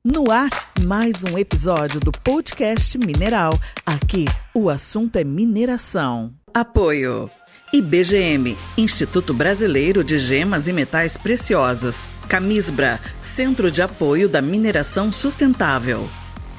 No ar, mais um episódio do podcast Mineral. Aqui, o assunto é mineração. Apoio: IBGM, Instituto Brasileiro de Gemas e Metais Preciosos. Camisbra, Centro de Apoio da Mineração Sustentável.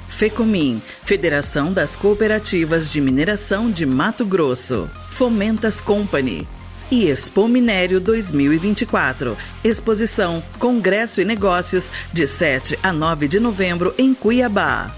FECOMIN, Federação das Cooperativas de Mineração de Mato Grosso. Fomentas Company. E Expo Minério 2024. Exposição, Congresso e Negócios, de 7 a 9 de novembro em Cuiabá.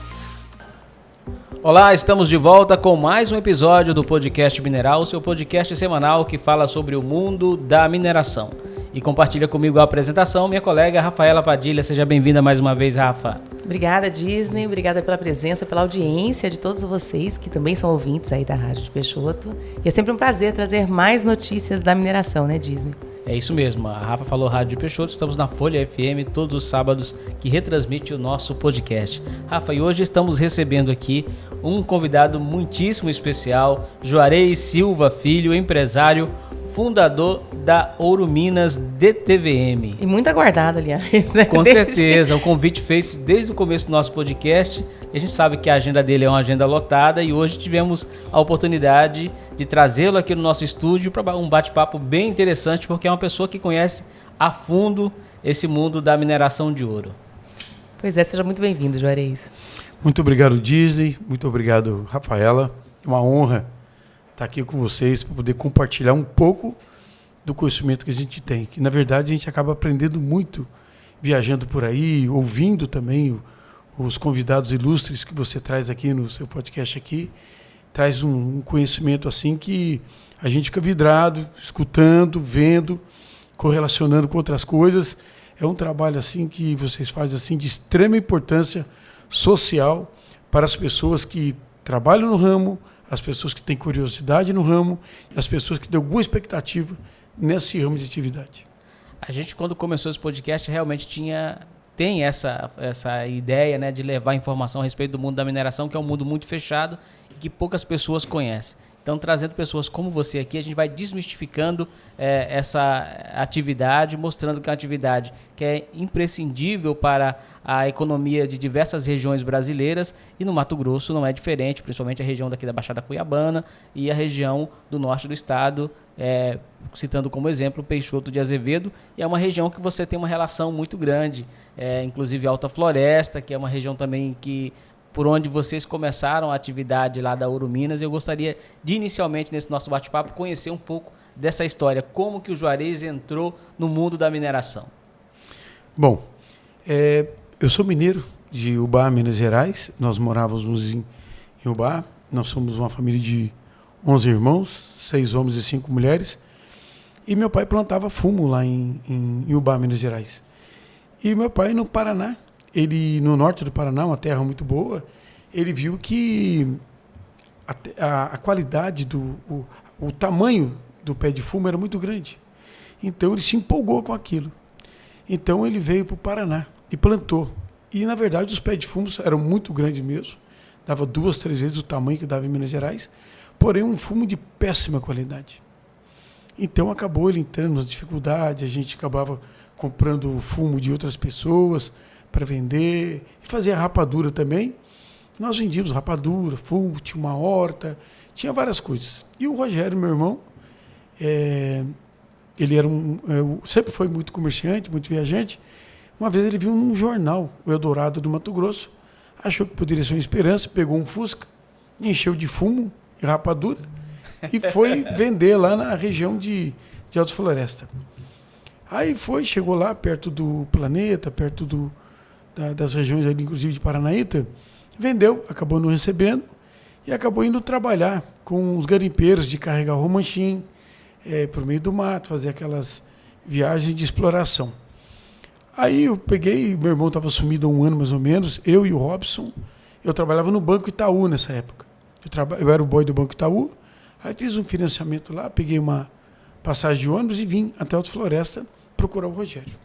Olá, estamos de volta com mais um episódio do Podcast Mineral, seu podcast semanal que fala sobre o mundo da mineração. E compartilha comigo a apresentação minha colega Rafaela Padilha. Seja bem-vinda mais uma vez, Rafa. Obrigada, Disney. Obrigada pela presença, pela audiência de todos vocês que também são ouvintes aí da Rádio de Peixoto. E é sempre um prazer trazer mais notícias da mineração, né, Disney? É isso mesmo, a Rafa falou Rádio de Peixoto, estamos na Folha FM todos os sábados que retransmite o nosso podcast. Rafa, e hoje estamos recebendo aqui um convidado muitíssimo especial, Juarez Silva Filho, empresário, fundador da Ouro Minas DTVM. E muito aguardado, aliás. Né? Com certeza, um convite feito desde o começo do nosso podcast. A gente sabe que a agenda dele é uma agenda lotada e hoje tivemos a oportunidade de trazê-lo aqui no nosso estúdio para um bate-papo bem interessante, porque é uma pessoa que conhece a fundo esse mundo da mineração de ouro. Pois é, seja muito bem-vindo, Juarez. Muito obrigado, Disney. Muito obrigado, Rafaela. É uma honra estar aqui com vocês para poder compartilhar um pouco do conhecimento que a gente tem. Que, na verdade, a gente acaba aprendendo muito viajando por aí, ouvindo também os convidados ilustres que você traz aqui no seu podcast aqui. Traz um conhecimento assim que a gente fica vidrado, escutando, vendo, correlacionando com outras coisas. É um trabalho assim que vocês fazem assim de extrema importância social para as pessoas que trabalham no ramo, as pessoas que têm curiosidade no ramo e as pessoas que têm alguma expectativa nesse ramo de atividade. A gente, quando começou esse podcast, realmente tem essa ideia, né, de levar informação a respeito do mundo da mineração, que é um mundo muito fechado e que poucas pessoas conhecem. Então, trazendo pessoas como você aqui, a gente vai desmistificando essa atividade, mostrando que é uma atividade que é imprescindível para a economia de diversas regiões brasileiras, e no Mato Grosso não é diferente, principalmente a região daqui da Baixada Cuiabana e a região do norte do estado, citando como exemplo Peixoto de Azevedo, e é uma região que você tem uma relação muito grande, inclusive Alta Floresta, que é uma região também por onde vocês começaram a atividade lá da Ouro Minas. Eu gostaria de, inicialmente, nesse nosso bate-papo, conhecer um pouco dessa história. Como que o Juarez entrou no mundo da mineração? Bom, eu sou mineiro de Ubá, Minas Gerais. Nós morávamos em Ubá. Nós somos uma família de 11 irmãos, 6 homens e 5 mulheres. E meu pai plantava fumo lá em Ubá, Minas Gerais. E meu pai, no Paraná, no norte do Paraná, uma terra muito boa, ele viu que a qualidade, o tamanho do pé de fumo era muito grande. Então ele se empolgou com aquilo. Então ele veio para o Paraná e plantou. E na verdade os pés de fumo eram muito grandes mesmo, dava 2, 3 vezes o tamanho que dava em Minas Gerais, porém um fumo de péssima qualidade. Então acabou ele entrando na dificuldade, a gente acabava comprando fumo de outras pessoas para vender, e fazia rapadura também. Nós vendíamos rapadura, fumo, tinha uma horta, tinha várias coisas. E o Rogério, meu irmão, ele era sempre foi muito comerciante, muito viajante. Uma vez ele viu num jornal, o Eldorado do Mato Grosso, achou que poderia ser uma esperança, pegou um Fusca, encheu de fumo e rapadura e foi vender lá na região de Alta Floresta. Aí chegou lá perto do Planeta, perto das regiões ali, inclusive de Paranaíta, vendeu, acabou não recebendo e acabou indo trabalhar com os garimpeiros de carregar o romanchim por meio do mato, fazer aquelas viagens de exploração. Aí eu peguei, meu irmão estava sumido há um ano mais ou menos, eu e o Robson, eu trabalhava no Banco Itaú nessa época. Eu era o boy do Banco Itaú, aí fiz um financiamento lá, peguei uma passagem de ônibus e vim até Alta Floresta procurar o Rogério.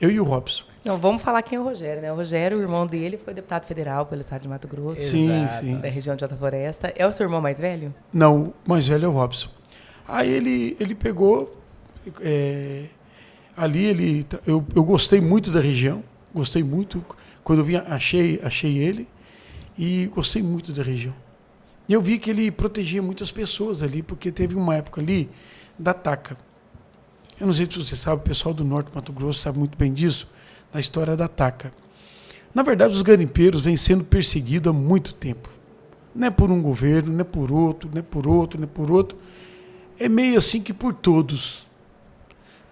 Eu e o Robson. Não, vamos falar quem é o Rogério, né? O Rogério, o irmão dele, foi deputado federal pelo estado de Mato Grosso. Sim. Da região de Alta Floresta. É o seu irmão mais velho? Não, o mais velho é o Robson. Aí ele pegou, ali eu gostei muito da região, gostei muito, Quando eu vim, achei ele e gostei muito da região. E eu vi que ele protegia muitas pessoas ali, porque teve uma época ali da TACA. Eu não sei se você sabe, o pessoal do Norte do Mato Grosso sabe muito bem disso, da história da TACA. Na verdade, os garimpeiros vêm sendo perseguidos há muito tempo. Não é por um governo, não é por outro, não é por outro, não é por outro. É meio assim que por todos.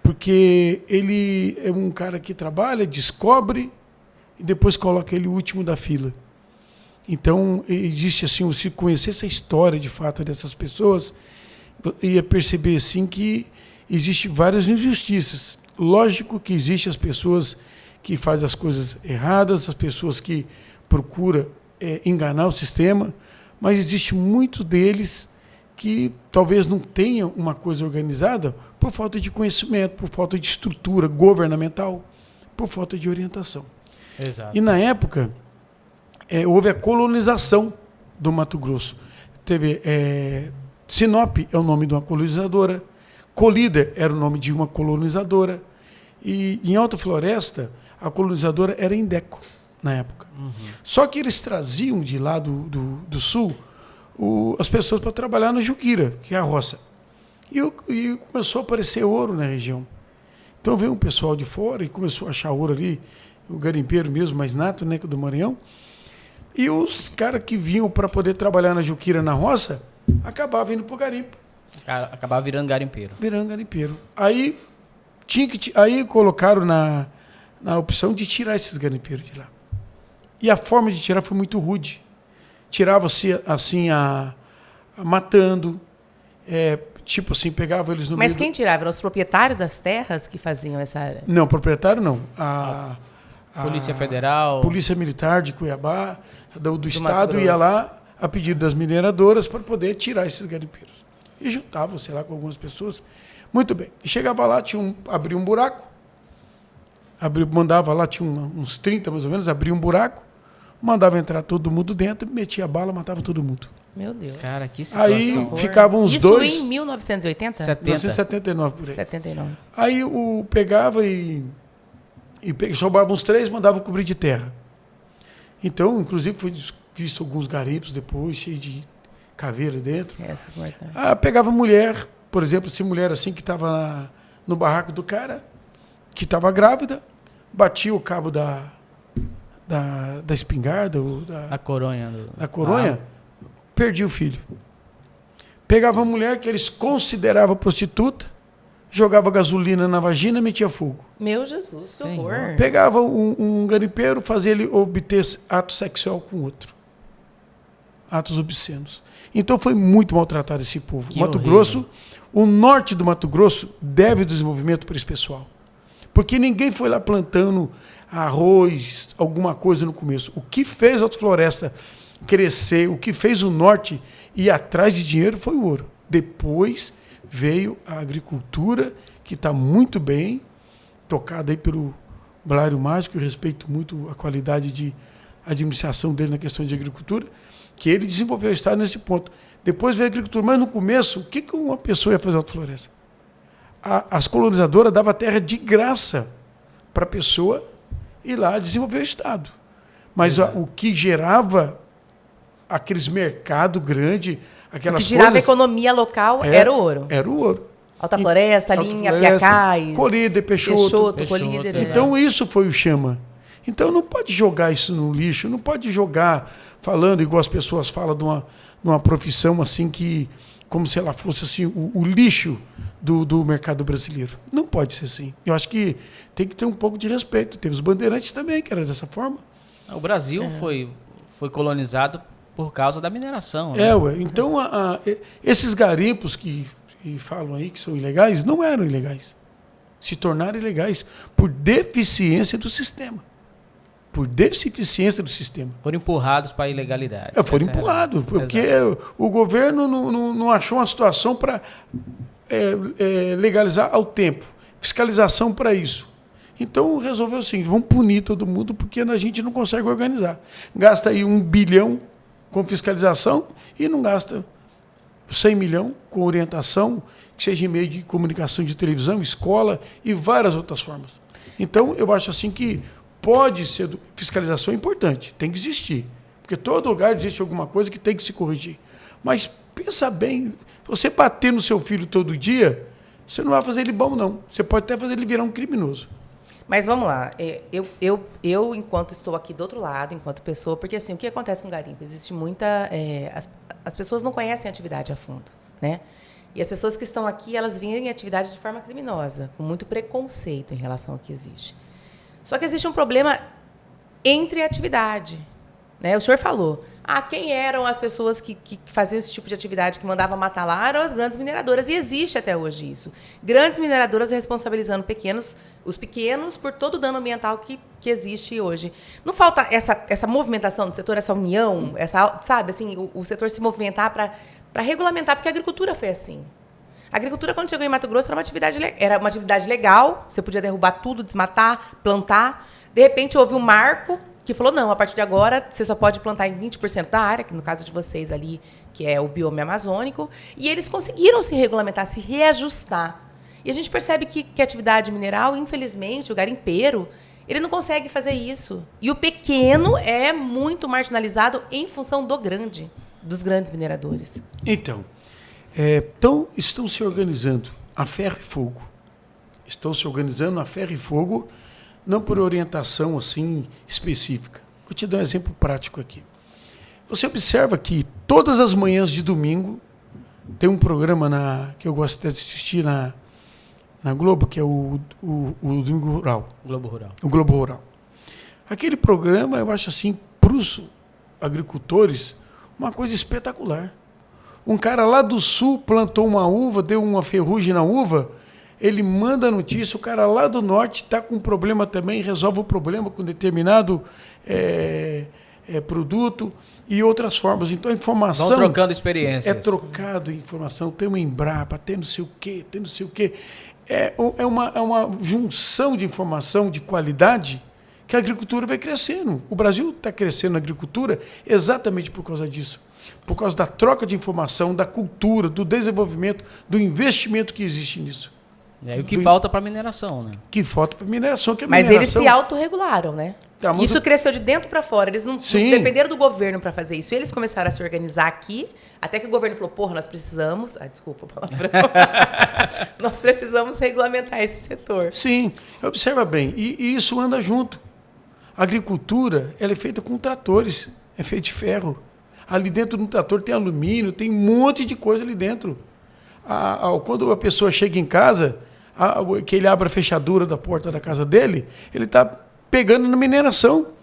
Porque ele é um cara que trabalha, descobre e depois coloca ele o último da fila. Então, existe assim, se conhecesse a história de fato dessas pessoas, ia perceber assim que existem várias injustiças. Lógico que existem as pessoas que fazem as coisas erradas, as pessoas que procuram enganar o sistema, mas existe muito deles que talvez não tenham uma coisa organizada por falta de conhecimento, por falta de estrutura governamental, por falta de orientação. Exato. E na época, houve a colonização do Mato Grosso. Teve Sinop é o nome de uma colonizadora, Colíder era o nome de uma colonizadora, e em Alta Floresta, a colonizadora era Indeco, na época. Uhum. Só que eles traziam de lá do sul as pessoas para trabalhar na Juquira, que é a roça. E começou a aparecer ouro na região. Então veio um pessoal de fora e começou a achar ouro ali, o garimpeiro mesmo, mais nato, né, do Maranhão. E os caras que vinham para poder trabalhar na Juquira, na roça, acabavam indo para o garimpo. Acabava virando garimpeiro. Virando garimpeiro. Aí colocaram na opção de tirar esses garimpeiros de lá. E a forma de tirar foi muito rude. Tirava-se assim, matando, tipo assim, pegava eles no meio. Mas quem tirava? Eram os proprietários das terras que faziam essa... Não, proprietário não. Polícia Federal. Polícia Militar de Cuiabá, do Estado, ia lá a pedido das mineradoras para poder tirar esses garimpeiros. E juntavam, sei lá, com algumas pessoas. Muito bem. E chegava lá, abria um buraco, mandava lá, tinha uns 30 mais ou menos, abria um buraco, mandava entrar todo mundo dentro, metia a bala, matava todo mundo. Meu Deus. Cara, que situação. Aí ficavam os Isso dois... Isso em 1980? 1979, por aí. 79. Aí pegava e sobrava uns 3, mandava cobrir de terra. Então, inclusive, foi visto alguns garimpos depois, cheio de caveira dentro. Essas mortais. Pegava mulher, por exemplo, se mulher assim que estava no barraco do cara, que estava grávida, batia o cabo da espingarda, ou da coronha, perdia o filho. Pegava a mulher que eles consideravam prostituta, jogava gasolina na vagina e metia fogo. Meu Jesus, que horror. Pegava um garimpeiro, fazia ele obter ato sexual com outro. Atos obscenos. Então foi muito maltratado esse povo. Que Mato horrível. Grosso, o norte do Mato Grosso deve desenvolvimento para esse pessoal. Porque ninguém foi lá plantando arroz, alguma coisa no começo. O que fez a Alta Floresta crescer, o que fez o norte ir atrás de dinheiro foi o ouro. Depois veio a agricultura, que está muito bem, tocada aí pelo Blário Mágico, eu respeito muito a qualidade de administração dele na questão de agricultura, que ele desenvolveu o Estado nesse ponto. Depois veio a agricultura, mas no começo, o que uma pessoa ia fazer na Alta Floresta? As colonizadoras davam terra de graça para a pessoa ir lá desenvolver o Estado. Mas o que gerava aqueles mercados grandes, aquelas o que girava coisas, a economia local era o ouro. Era o ouro. Alta Floresta, Linha, Piacás, Colíder, Peixoto. Colíder. Então isso foi o chama. Então não pode jogar isso no lixo, não pode jogar falando igual as pessoas falam de uma profissão assim que, como se ela fosse assim, o lixo do mercado brasileiro. Não pode ser assim. Eu acho que tem que ter um pouco de respeito. Teve os bandeirantes também, que era dessa forma. O Brasil foi colonizado por causa da mineração. Né? Então, esses garimpos que falam aí que são ilegais, não eram ilegais. Se tornaram ilegais por deficiência do sistema. Por deficiência do sistema. Foram empurrados para a ilegalidade. Foram empurrados, porque o governo não achou uma situação para legalizar ao tempo. Fiscalização para isso. Então resolveu o seguinte, vamos punir todo mundo porque a gente não consegue organizar. Gasta aí 1 bilhão com fiscalização e não gasta 100 milhões com orientação, que seja em meio de comunicação de televisão, escola e várias outras formas. Então eu acho assim que pode ser... Fiscalização é importante, tem que existir. Porque todo lugar existe alguma coisa que tem que se corrigir. Mas pensa bem, você bater no seu filho todo dia, você não vai fazer ele bom, não. Você pode até fazer ele virar um criminoso. Mas vamos lá, eu enquanto estou aqui do outro lado, enquanto pessoa, porque assim, o que acontece com o garimpo? Existe muita... as pessoas não conhecem a atividade a fundo, né? E as pessoas que estão aqui, elas veem a atividade de forma criminosa, com muito preconceito em relação ao que existe. Só que existe um problema entre a atividade, né? O senhor falou, quem eram as pessoas que faziam esse tipo de atividade, que mandavam matar lá, eram as grandes mineradoras, e existe até hoje isso. Grandes mineradoras responsabilizando os pequenos por todo o dano ambiental que existe hoje. Não falta essa movimentação do setor, essa união, sabe, assim, o setor se movimentar para regulamentar, porque a agricultura foi assim. A agricultura, quando chegou em Mato Grosso, era uma atividade legal, você podia derrubar tudo, desmatar, plantar. De repente, houve um marco que falou, não, a partir de agora, você só pode plantar em 20% da área, que no caso de vocês ali, que é o bioma amazônico, e eles conseguiram se regulamentar, se reajustar. E a gente percebe que a atividade mineral, infelizmente, o garimpeiro, ele não consegue fazer isso. E o pequeno é muito marginalizado em função dos grandes mineradores. Então, estão se organizando a ferro e fogo. Estão se organizando a ferro e fogo, não por orientação assim específica. Vou te dar um exemplo prático aqui. Você observa que todas as manhãs de domingo tem um programa que eu gosto de assistir na Globo, que é o Domingo Rural. Globo Rural. O Globo Rural. Aquele programa, eu acho assim, para os agricultores, uma coisa espetacular. Um cara lá do sul plantou uma uva, deu uma ferrugem na uva, ele manda a notícia, o cara lá do norte está com um problema também, resolve o problema com determinado produto e outras formas. Então a informação... Vão trocando experiências. É trocado informação, tem uma Embrapa, tem não sei o quê, tem não sei o quê. É uma junção de informação de qualidade que a agricultura vai crescendo. O Brasil está crescendo na agricultura exatamente por causa disso. Por causa da troca de informação, da cultura, do desenvolvimento, do investimento que existe nisso. E o que falta para a mineração, né? Que falta para a mineração. Mas eles se autorregularam, né? Isso cresceu de dentro para fora. Eles não dependeram do governo para fazer isso. Eles começaram a se organizar aqui, até que o governo falou, porra, nós precisamos... desculpa a palavra. Nós precisamos regulamentar esse setor. Sim, observa bem. E isso anda junto. A agricultura, ela é feita com tratores, é feita de ferro. Ali dentro do trator tem alumínio, tem um monte de coisa ali dentro. Quando a pessoa chega em casa, que ele abre a fechadura da porta da casa dele, ele está pegando na mineração,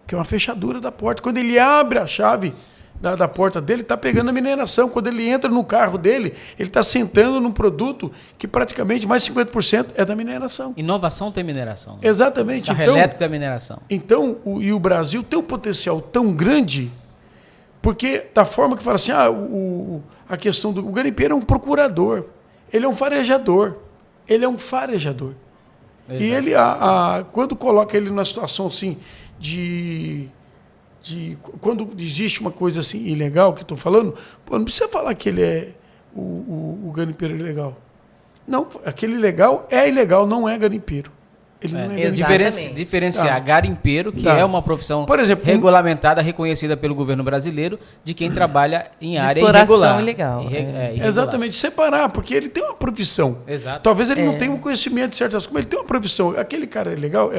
que é uma fechadura da porta. Quando ele abre a chave da porta dele, está pegando a mineração. Quando ele entra no carro dele, ele está sentando num produto que praticamente mais de 50% é da mineração. Inovação tem mineração. Né? Exatamente. Carro elétrico é mineração. Então, o Brasil tem um potencial tão grande, porque da forma que fala assim, a questão do garimpeiro é um procurador, ele é um farejador. Ele é um farejador. Exato. E ele, quando coloca ele numa situação assim quando existe uma coisa assim ilegal que estou falando, não precisa falar que ele é o garimpeiro ilegal. Não, aquele ilegal é ilegal, não é garimpeiro. Ele não é garimpeiro. Diferenciar garimpeiro, que é uma profissão, por exemplo, regulamentada, reconhecida pelo governo brasileiro, de quem trabalha em área irregular. Ilegal. Irregular. Exatamente, separar, porque ele tem uma profissão. Exato. Talvez ele não tenha um conhecimento de certas coisas, mas ele tem uma profissão. Aquele cara ilegal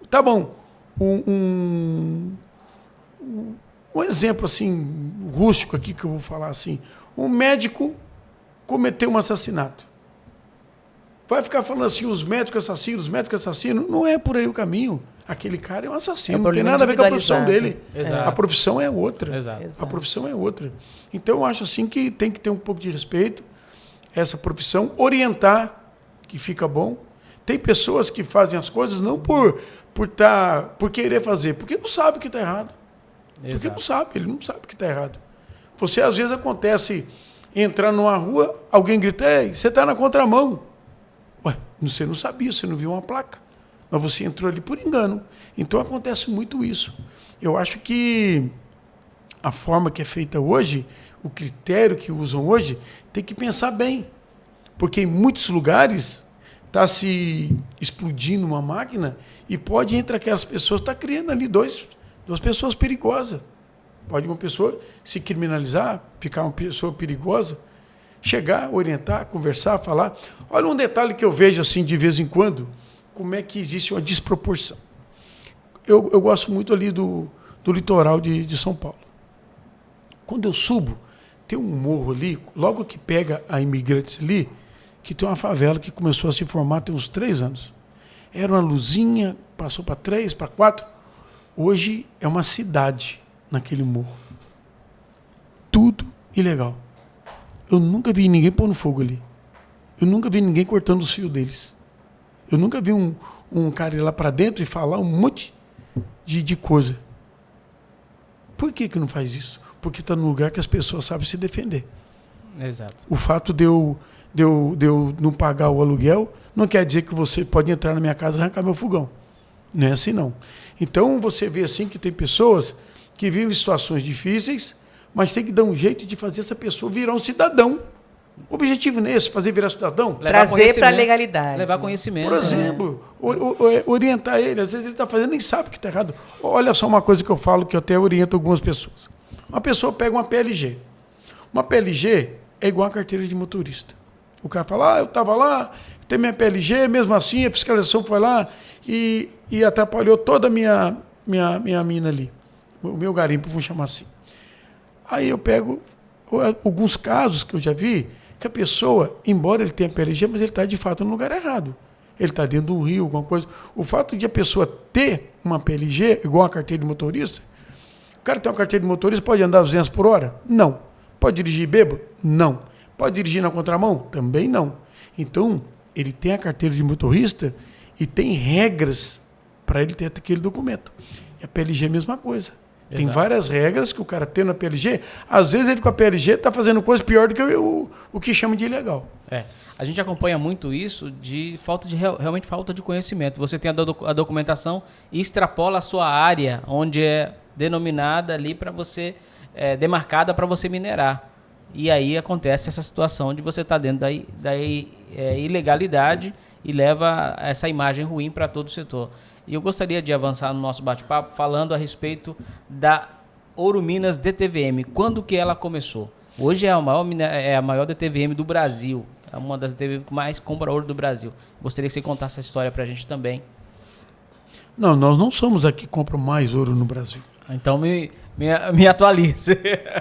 tá bom, um exemplo assim, rústico aqui que eu vou falar assim. Um médico cometeu um assassinato. Vai ficar falando assim, os médicos assassinos. Não é por aí o caminho. Aquele cara é um assassino. Não tem nada a ver com a profissão dele. Exato. A profissão é outra. Exato. A profissão é outra. Então, eu acho assim que tem que ter um pouco de respeito essa profissão, orientar, que fica bom. Tem pessoas que fazem as coisas não por querer fazer, porque não sabe que está errado. Exato. Porque não sabe, ele não sabe que está errado. Você, às vezes, acontece entrar numa rua, alguém grita, ei, você está na contramão. Ué, você não sabia, você não viu uma placa. Mas você entrou ali por engano. Então acontece muito isso. Eu acho que a forma que é feita hoje, o critério que usam hoje, tem que pensar bem. Porque em muitos lugares está se explodindo uma máquina e pode, entre aquelas pessoas, estar criando ali duas pessoas perigosas. Pode uma pessoa se criminalizar, ficar uma pessoa perigosa, chegar, orientar, conversar, falar. Olha um detalhe que eu vejo assim de vez em quando, como é que existe uma desproporção. Eu gosto muito ali do litoral de São Paulo. Quando eu subo, tem um morro ali, logo que pega a Imigrantes ali, que tem uma favela que começou a se formar tem uns 3 anos. Era uma luzinha, passou para 3, para 4. Hoje é uma cidade naquele morro. Tudo ilegal. Eu nunca vi ninguém pondo fogo ali. Eu nunca vi ninguém cortando os fios deles. Eu nunca vi um cara ir lá para dentro e falar um monte de coisa. Por que não faz isso? Porque está num lugar que as pessoas sabem se defender. Exato. O fato de eu não pagar o aluguel não quer dizer que você pode entrar na minha casa e arrancar meu fogão. Não é assim, não. Então, você vê assim que tem pessoas que vivem situações difíceis, mas tem que dar um jeito de fazer essa pessoa virar um cidadão. O objetivo não é esse, fazer virar cidadão? Trazer para a legalidade. Levar conhecimento. Por exemplo, orientar ele. Às vezes ele está fazendo nem sabe que está errado. Olha só uma coisa que eu falo, que eu até oriento algumas pessoas. Uma pessoa pega uma PLG. Uma PLG é igual a carteira de motorista. O cara fala, eu estava lá, tem minha PLG, mesmo assim a fiscalização foi lá e atrapalhou toda a minha mina ali. O meu garimpo, vamos chamar assim. Aí eu pego alguns casos que eu já vi, que a pessoa, embora ele tenha PLG, mas ele está de fato no lugar errado. Ele está dentro de um rio, alguma coisa. O fato de a pessoa ter uma PLG, igual a carteira de motorista, o cara tem uma carteira de motorista, pode andar 200 por hora? Não. Pode dirigir bêbado? Não. Pode dirigir na contramão? Também não. Então, ele tem a carteira de motorista e tem regras para ele ter aquele documento. E a PLG é a mesma coisa. Exato. Tem várias regras que o cara tem na PLG. Às vezes ele com a PLG está fazendo coisa pior do que o que chama de ilegal. A gente acompanha muito isso de realmente falta de conhecimento. Você tem a documentação e extrapola a sua área, onde é denominada ali para você, demarcada para você minerar. E aí acontece essa situação de você estar dentro da ilegalidade e leva essa imagem ruim para todo o setor. E eu gostaria de avançar no nosso bate-papo falando a respeito da Ouro Minas DTVM. Quando que ela começou? Hoje é a maior DTVM do Brasil. É uma das DTVM que mais compra ouro do Brasil. Gostaria que você contasse essa história para a gente também. Não, nós não somos a que compra mais ouro no Brasil. Então me atualize.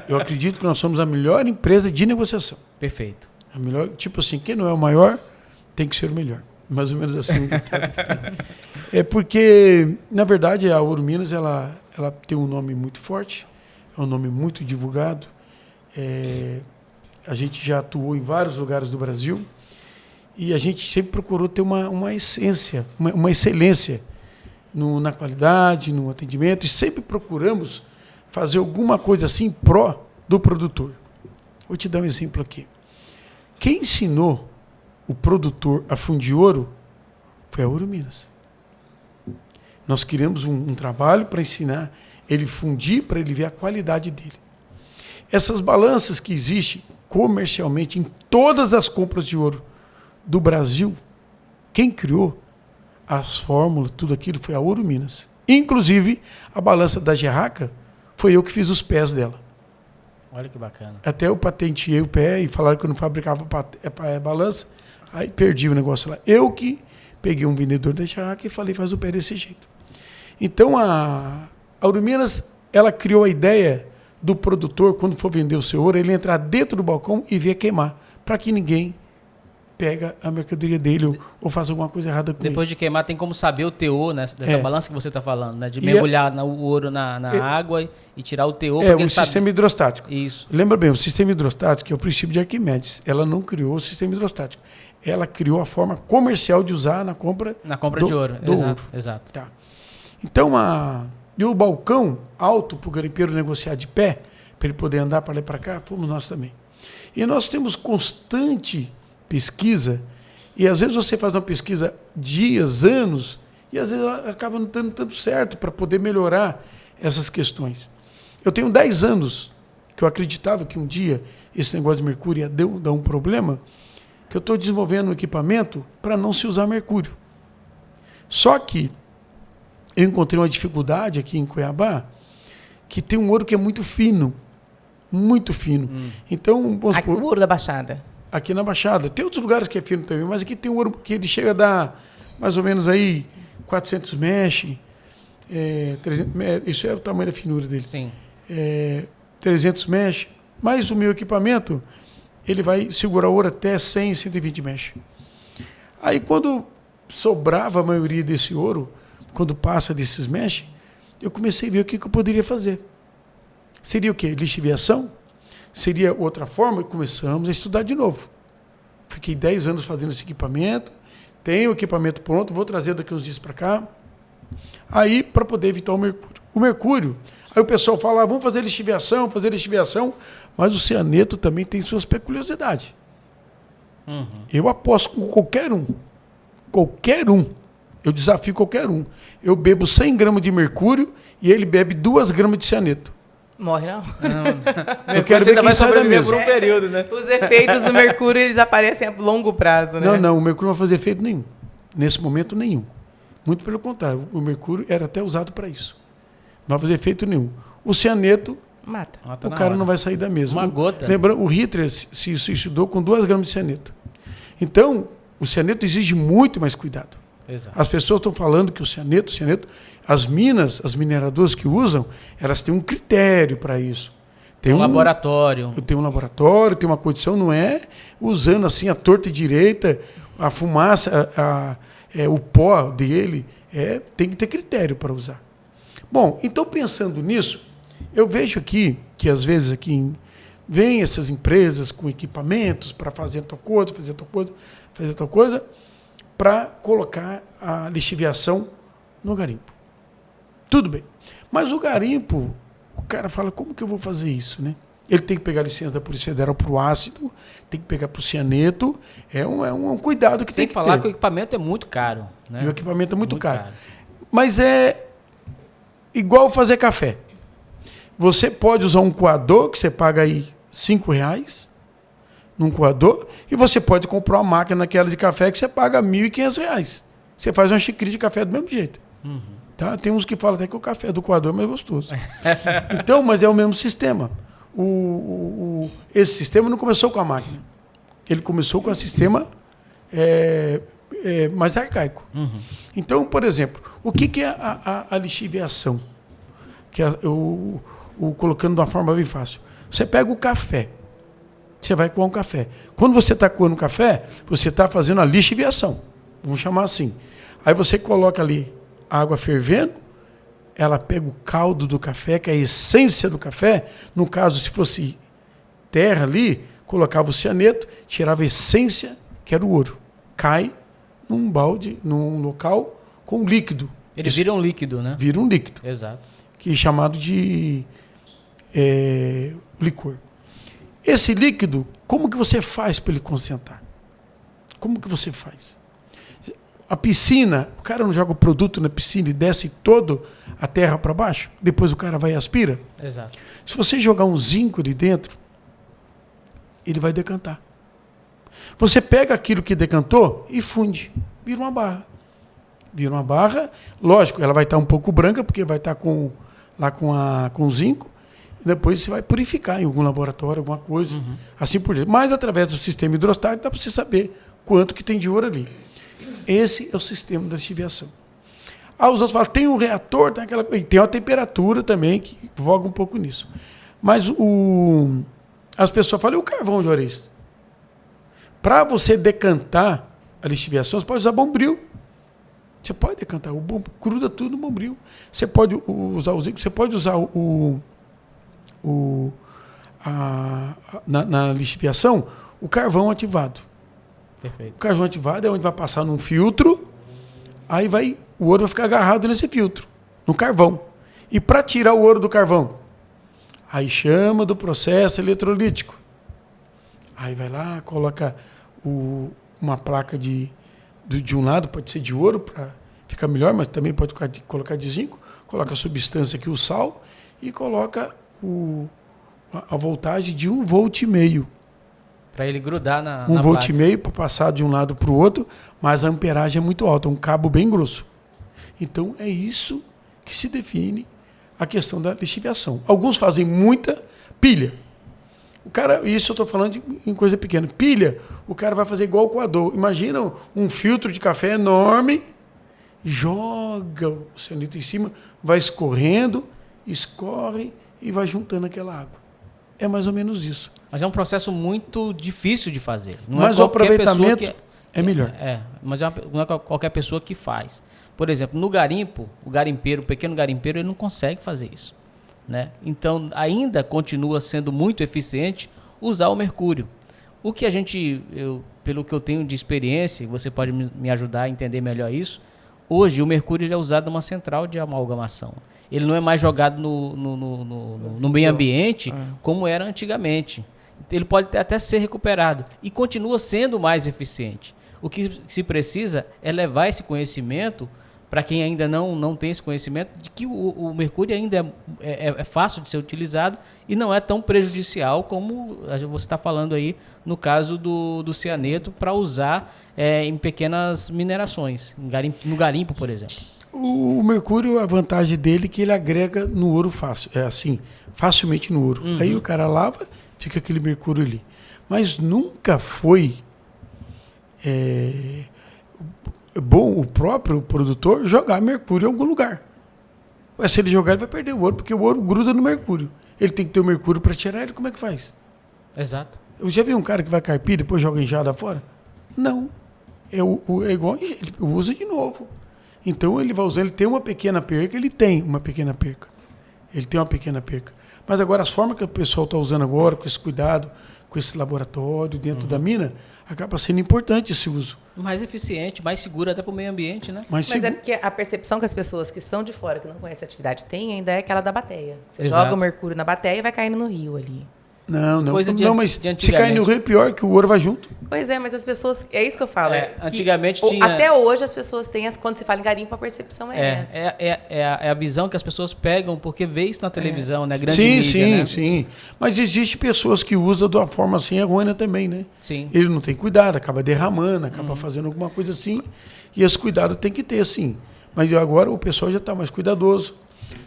Eu acredito que nós somos a melhor empresa de negociação. Perfeito. A melhor, tipo assim, quem não é o maior tem que ser o melhor. Mais ou menos assim. É porque, na verdade, a Ouro Minas ela tem um nome muito forte, é um nome muito divulgado. A gente já atuou em vários lugares do Brasil e a gente sempre procurou ter uma essência, uma excelência na qualidade, no atendimento, e sempre procuramos fazer alguma coisa assim em pró do produtor. Vou te dar um exemplo aqui. Quem ensinou o produtor a fundir ouro foi a Ouro Minas. Nós criamos um trabalho para ensinar ele fundir, para ele ver a qualidade dele. Essas balanças que existem comercialmente em todas as compras de ouro do Brasil, quem criou as fórmulas, tudo aquilo, foi a Ouro Minas. Inclusive, a balança da Gerraca, foi eu que fiz os pés dela. Olha que bacana. Até eu patenteei o pé e falaram que eu não fabricava balança, aí perdi o negócio lá. Eu que peguei um vendedor da Gerraca e falei, faz o pé desse jeito. Então, a Ouro Minas, ela criou a ideia do produtor, quando for vender o seu ouro, ele entrar dentro do balcão e ver queimar, para que ninguém pega a mercadoria dele ou faça alguma coisa errada com ele. Depois de queimar, tem como saber o teor, né, dessa balança que você está falando, né? De mergulhar o ouro na água e tirar o teor. O sistema hidrostático. Isso. Lembra bem, o sistema hidrostático é o princípio de Arquimedes. Ela não criou o sistema hidrostático. Ela criou a forma comercial de usar na compra de ouro. Exato. Tá. Então, e o balcão alto para o garimpeiro negociar de pé, para ele poder andar para lá e para cá, fomos nós também. E nós temos constante pesquisa, e às vezes você faz uma pesquisa dias, anos, e às vezes ela acaba não dando tanto certo para poder melhorar essas questões. Eu tenho 10 anos que eu acreditava que um dia esse negócio de mercúrio ia dar um problema. que eu estou desenvolvendo um equipamento para não se usar mercúrio. Só que eu encontrei uma dificuldade aqui em Cuiabá, que tem um ouro que é muito fino. Muito fino. Então, vamos Aqui, o ouro da Baixada. Aqui na Baixada. Tem outros lugares que é fino também, mas aqui tem um ouro que ele chega a dar mais ou menos aí 400 mesh. 300, isso é o tamanho da finura dele. Sim. 300 mesh. Mas o meu equipamento, ele vai segurar ouro até 100, 120 mesh. Aí quando sobrava a maioria desse ouro, quando passa desses mesh, eu comecei a ver o que eu poderia fazer. Seria o quê? Lixiviação? Seria outra forma? E começamos a estudar de novo. Fiquei 10 anos fazendo esse equipamento, tenho o equipamento pronto, vou trazer daqui uns dias para cá. Aí, para poder evitar o mercúrio. O mercúrio, aí o pessoal fala, vamos fazer lixiviação, mas o cianeto também tem suas peculiaridades. Eu aposto com qualquer um. Eu desafio qualquer um. Eu bebo 100 gramas de mercúrio e ele bebe 2 gramas de cianeto. Morre não? Eu quero ver quem sai da mesa. Por um período, né? Os efeitos do mercúrio, eles aparecem a longo prazo, né? Não, o mercúrio não vai fazer efeito nenhum. Nesse momento, nenhum. Muito pelo contrário, o mercúrio era até usado para isso. Não vai fazer efeito nenhum. O cianeto, Mata o cara não vai sair da mesa. Uma gota. Lembrando, o Hitler se estudou com 2 gramas de cianeto. Então, o cianeto exige muito mais cuidado. Exato. As pessoas estão falando que o cianeto, as minas, as mineradoras que usam, elas têm um critério para isso. Tem laboratório. Tem um laboratório, tem uma condição, não é usando assim a torta e direita, a fumaça, o pó dele, tem que ter critério para usar. Bom, então pensando nisso, eu vejo aqui, que às vezes aqui vem essas empresas com equipamentos para fazer tal coisa, para colocar a lixiviação no garimpo. Tudo bem. Mas o garimpo, o cara fala, como que eu vou fazer isso, né? Ele tem que pegar a licença da Polícia Federal para o ácido, tem que pegar para o cianeto, é um cuidado que tem que ter. Sem falar que o equipamento é muito caro. Né? E o equipamento é muito caro. Mas é igual fazer café. Você pode usar um coador, que você paga aí R$5 num coador, e você pode comprar uma máquina naquela de café que você paga R$1.500. Você faz uma xicrinha de café do mesmo jeito. Tá? Tem uns que falam até que o café do coador é mais gostoso. Então, mas é o mesmo sistema. Esse sistema não começou com a máquina. Ele começou com um sistema mais arcaico. Então, por exemplo, o que é a lixiviação? Que colocando de uma forma bem fácil. Você pega o café. Você vai coar um café. Quando você está coando um café, você está fazendo a lixiviação. Vamos chamar assim. Aí você coloca ali a água fervendo, ela pega o caldo do café, que é a essência do café. No caso, se fosse terra ali, colocava o cianeto, tirava a essência, que era o ouro. Cai num balde, num local com líquido. Ele vira um líquido, né? Vira um líquido. Exato. Que é chamado de licor. Esse líquido, como que você faz para ele concentrar? Como que você faz? A piscina, o cara não joga o produto na piscina e desce todo a terra para baixo? Depois o cara vai e aspira? Exato. Se você jogar um zinco ali dentro, ele vai decantar. Você pega aquilo que decantou e funde. Vira uma barra. Vira uma barra. Lógico, ela vai estar um pouco branca, porque vai estar com zinco. Depois você vai purificar em algum laboratório, alguma coisa, assim por diante. Mas através do sistema hidrostático dá para você saber quanto que tem de ouro ali. Esse é o sistema da lixiviação. Os outros falam, tem um reator, tem uma temperatura também que voga um pouco nisso. Mas as pessoas falam, e o carvão, Juarez? Para você decantar a lixiviação, você pode usar bombril. Você pode decantar, gruda tudo no bombril. Você pode usar o zinco, você pode usar na lixiviação, o carvão ativado. Perfeito. O carvão ativado é onde vai passar num filtro, aí o ouro vai ficar agarrado nesse filtro, no carvão. E para tirar o ouro do carvão, aí chama do processo eletrolítico. Aí vai lá, coloca uma placa de um lado, pode ser de ouro para ficar melhor, mas também pode colocar de zinco, coloca a substância aqui, o sal, e coloca a voltagem de 1,5 volt. Para ele grudar na 1,5 placa. volt para passar de um lado para o outro, mas a amperagem é muito alta, um cabo bem grosso. Então é isso que se define a questão da lixiviação. Alguns fazem muita pilha. O cara, isso eu estou falando em coisa pequena. Pilha, o cara vai fazer igual o coador. Imagina um filtro de café enorme, joga o cianeto em cima, vai escorrendo, escorre e vai juntando aquela água. É mais ou menos isso. Mas é um processo muito difícil de fazer. Não Mas é o aproveitamento é melhor. Mas não é qualquer pessoa que faz. Por exemplo, no garimpo, o pequeno garimpeiro, ele não consegue fazer isso, né? Então, ainda continua sendo muito eficiente usar o mercúrio. O que pelo que eu tenho de experiência, você pode me ajudar a entender melhor isso, hoje o mercúrio ele é usado numa central de amalgamação. Ele não é mais jogado no meio ambiente como era antigamente. Ele pode até ser recuperado e continua sendo mais eficiente. O que se precisa é levar esse conhecimento para quem ainda não tem esse conhecimento de que o mercúrio ainda é fácil de ser utilizado e não é tão prejudicial como você está falando aí no caso do cianeto para usar em pequenas minerações, no garimpo, por exemplo. O mercúrio, a vantagem dele é que ele agrega no ouro fácil, facilmente no ouro. Aí o cara lava, fica aquele mercúrio ali. Mas nunca foi bom o próprio produtor jogar mercúrio em algum lugar. Mas se ele jogar, ele vai perder o ouro, porque o ouro gruda no mercúrio. Ele tem que ter o mercúrio para tirar ele, como é que faz? Exato. Eu já vi um cara que vai carpir e depois joga enxada fora? Não. É igual, ele usa de novo. Então ele vai usar, ele tem uma pequena perca, Ele tem uma pequena perca. Mas agora as formas que o pessoal está usando agora, com esse cuidado, com esse laboratório dentro da mina, acaba sendo importante esse uso. Mais eficiente, mais seguro até para o meio ambiente, né? Mas é porque a percepção que as pessoas que são de fora, que não conhecem a atividade, têm ainda é aquela da bateia. Você joga o mercúrio na bateia e vai caindo no rio ali. Não, mas se cair no rio é pior que o ouro vai junto. Pois é, mas as pessoas... É isso que eu falo. Antigamente tinha... Até hoje as pessoas têm... Quando se fala em garimpo, a percepção é essa. É a visão que as pessoas pegam porque vê isso na televisão, né? Grande mídia, né? Sim. Mas existem pessoas que usam de uma forma assim errônea também, né? Sim. Ele não tem cuidado, acaba derramando, acaba fazendo alguma coisa assim. E esse cuidado tem que ter, sim. Mas agora o pessoal já está mais cuidadoso.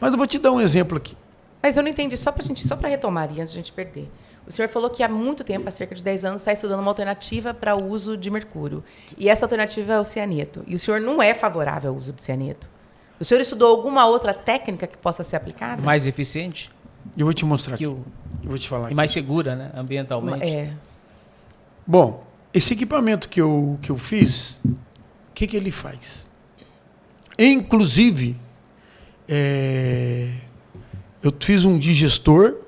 Mas eu vou te dar um exemplo aqui. Mas eu não entendi, só para retomar ali, antes de a gente perder. O senhor falou que há muito tempo, há cerca de 10 anos, está estudando uma alternativa para o uso de mercúrio. E essa alternativa é o cianeto. E o senhor não é favorável ao uso do cianeto. O senhor estudou alguma outra técnica que possa ser aplicada? Mais eficiente? Eu vou te mostrar aqui. Eu vou te falar aqui. E mais segura, né? Ambientalmente. Bom, esse equipamento que eu fiz, o que ele faz? Inclusive, eu fiz um digestor.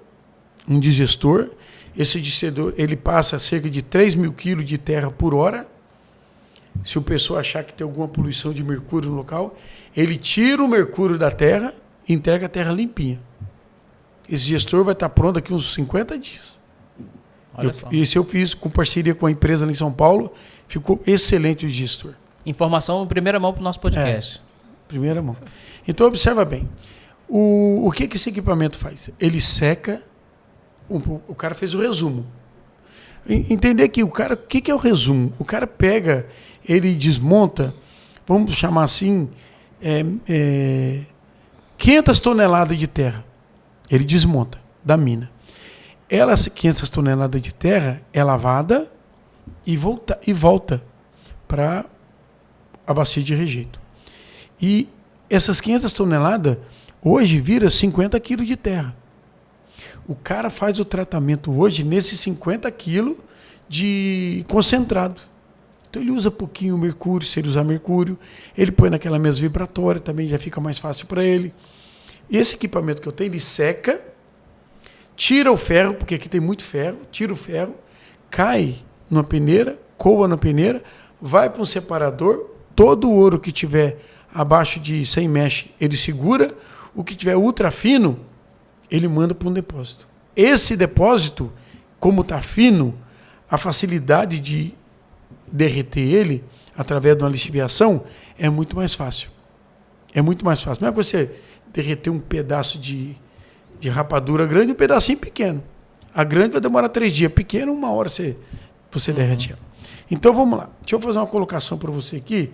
Esse digestor, ele passa cerca de 3.000 quilos de terra por hora. Se o pessoal achar que tem alguma poluição de mercúrio no local, ele tira o mercúrio da terra e entrega a terra limpinha. Esse digestor vai estar pronto daqui uns 50 dias. Esse eu fiz com parceria com a empresa ali em São Paulo. Ficou excelente o digestor. Informação em primeira mão para o nosso podcast. Primeira mão. Então, observa bem. O que esse equipamento faz? Ele seca. O cara fez o resumo. Entender que o cara... O que é o resumo? O cara pega, ele desmonta, vamos chamar assim, 500 toneladas de terra. Ele desmonta da mina. 500 toneladas de terra é lavada e volta para a bacia de rejeito. E essas 500 toneladas hoje vira 50 quilos de terra. O cara faz o tratamento hoje nesses 50 quilos de concentrado. Então ele usa pouquinho mercúrio, se ele usar mercúrio, ele põe naquela mesa vibratória, também já fica mais fácil para ele. E esse equipamento que eu tenho, ele seca, tira o ferro, porque aqui tem muito ferro, tira o ferro, cai numa peneira, coa na peneira, vai para um separador, todo o ouro que tiver abaixo de 100 mesh, ele segura, o que tiver ultra fino, ele manda para um depósito. Esse depósito, como está fino, a facilidade de derreter ele através de uma lixiviação é muito mais fácil. É muito mais fácil. Não é você derreter um pedaço de rapadura grande e um pedacinho pequeno. A grande vai demorar 3 dias. Pequeno, 1 hora você você derrete ela. Então vamos lá. Deixa eu fazer uma colocação para você aqui.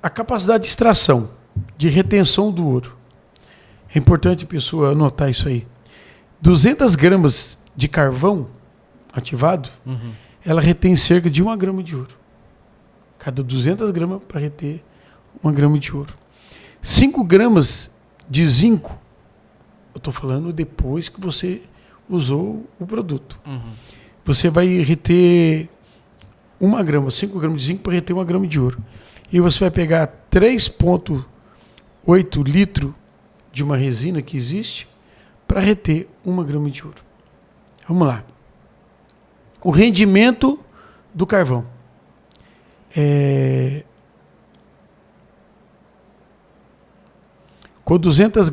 A capacidade de extração, de retenção do ouro. É importante a pessoa anotar isso aí. 200 gramas de carvão ativado, ela retém cerca de 1 grama de ouro. Cada 200 gramas para reter 1 grama de ouro. 5 gramas de zinco, eu estou falando depois que você usou o produto. Você vai reter 1 grama, 5 gramas de zinco para reter 1 grama de ouro. E você vai pegar 3,8 litros de uma resina que existe para reter 1 grama de ouro. Vamos lá. O rendimento do carvão. Com 200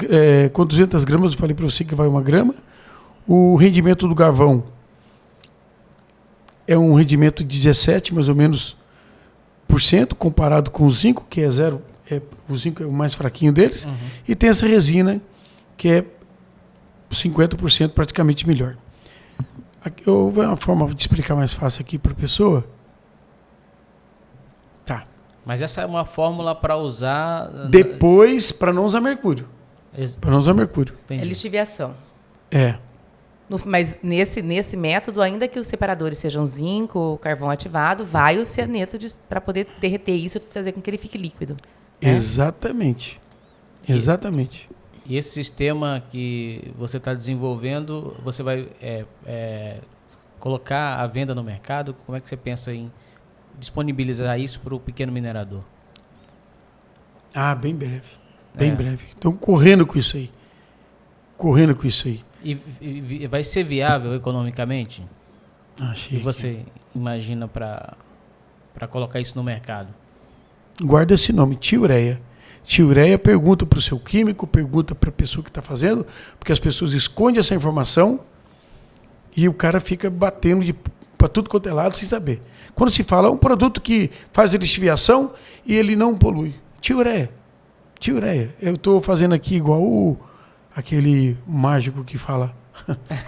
gramas, eu falei para você que vai 1 grama. O rendimento do carvão é um rendimento de 17, mais ou menos, por cento, comparado com o zinco, que é 0, o zinco é o mais fraquinho deles. E tem essa resina, que é 50% praticamente melhor. Aqui, eu vou uma forma de explicar mais fácil aqui para a pessoa. Tá. Mas essa é uma fórmula para usar... Depois, para não usar mercúrio. Para não usar mercúrio. É lixiviação. É. Mas nesse método, ainda que os separadores sejam zinco ou carvão ativado, vai o cianeto para poder derreter isso e fazer com que ele fique líquido. Né? Exatamente. Exatamente. E esse sistema que você está desenvolvendo, você vai colocar à venda no mercado? Como é que você pensa em disponibilizar isso para o pequeno minerador? Bem breve. Bem breve. Então, correndo com isso aí. E vai ser viável economicamente? Achei. E você imagina para colocar isso no mercado? Guarda esse nome, tiureia. Tiureia, pergunta para o seu químico, pergunta para a pessoa que está fazendo, porque as pessoas escondem essa informação e o cara fica batendo para tudo quanto é lado sem saber. Quando se fala um produto que faz lixiviação e ele não polui. Tiureia. Eu estou fazendo aqui igual aquele mágico que fala.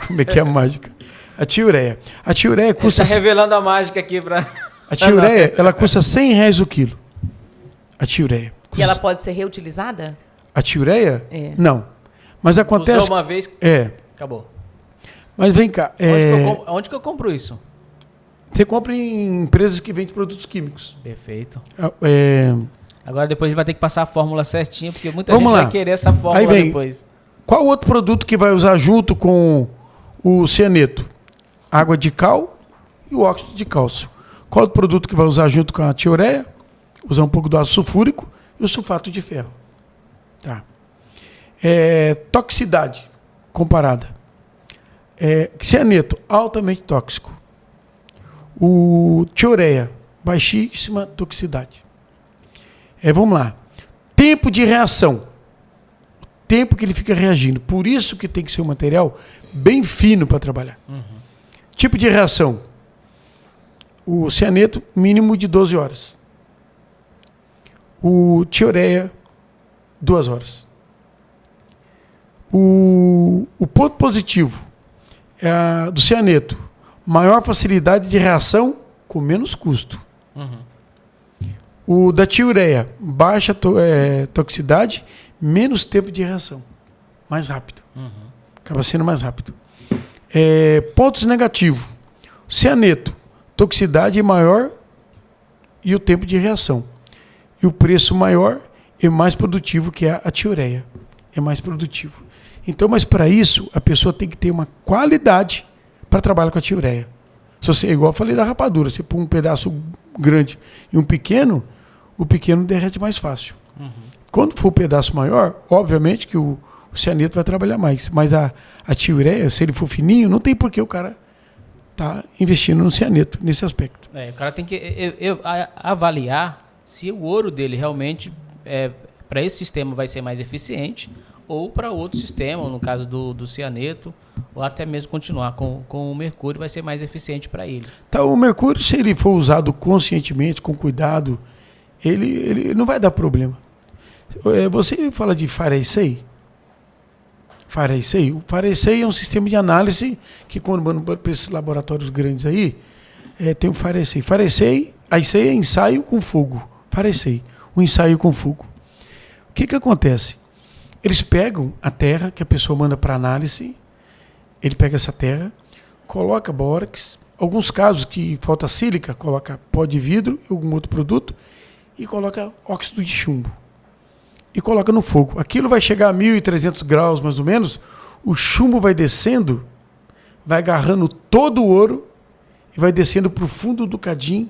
Como é que é a mágica? A tiureia. A tiureia custa... Está revelando a mágica aqui para... A tiureia, ela custa R$100 o quilo. A tiureia. E ela pode ser reutilizada? A tiureia? É. Não. Mas acontece... Usou uma vez... Acabou. Mas vem cá. Onde que eu compro isso? Você compra em empresas que vendem produtos químicos. Perfeito. Agora depois a gente vai ter que passar a fórmula certinha, porque muita gente vai querer essa fórmula depois. Qual outro produto que vai usar junto com o cianeto? Água de cal e o óxido de cálcio. Qual outro produto que vai usar junto com a tiureia? Usar um pouco do ácido sulfúrico e o sulfato de ferro. Tá. Toxicidade comparada. Cianeto, altamente tóxico. O tiureia, baixíssima toxicidade. Vamos lá. Tempo de reação. O tempo que ele fica reagindo. Por isso que tem que ser um material bem fino para trabalhar. Tipo de reação. O cianeto, mínimo de 12 horas. O tiureia, 2 horas. O ponto positivo do cianeto, maior facilidade de reação com menos custo. O da tiureia, baixa toxicidade, menos tempo de reação. Mais rápido. Acaba sendo mais rápido. Pontos negativos. Cianeto, toxicidade maior e o tempo de reação. E o preço maior e mais produtivo que a tiureia. É mais produtivo. Então, mas para isso, a pessoa tem que ter uma qualidade para trabalhar com a tiureia. Se você, igual eu falei da rapadura, você põe um pedaço grande e um pequeno, o pequeno derrete mais fácil. Quando for um pedaço maior, obviamente que o cianeto vai trabalhar mais. Mas a tiureia, se ele for fininho, não tem por que o cara tá investindo no cianeto, nesse aspecto. O cara tem que avaliar se o ouro dele realmente, para esse sistema, vai ser mais eficiente ou para outro sistema, no caso do cianeto, ou até mesmo continuar com o mercúrio, vai ser mais eficiente para ele. Tá, o mercúrio, se ele for usado conscientemente, com cuidado, ele não vai dar problema. Você fala de Farecei? O Farecei é um sistema de análise que, quando manda para esses laboratórios grandes aí, tem o farecei. Farecei, aí isso aí é ensaio com fogo. Farecei, um ensaio com fogo. O que acontece? Eles pegam a terra que a pessoa manda para análise, ele pega essa terra, coloca bórax, alguns casos que falta sílica, coloca pó de vidro e algum outro produto, e coloca óxido de chumbo. E coloca no fogo. Aquilo vai chegar a 1.300 graus, mais ou menos, o chumbo vai descendo, vai agarrando todo o ouro e vai descendo para o fundo do cadim,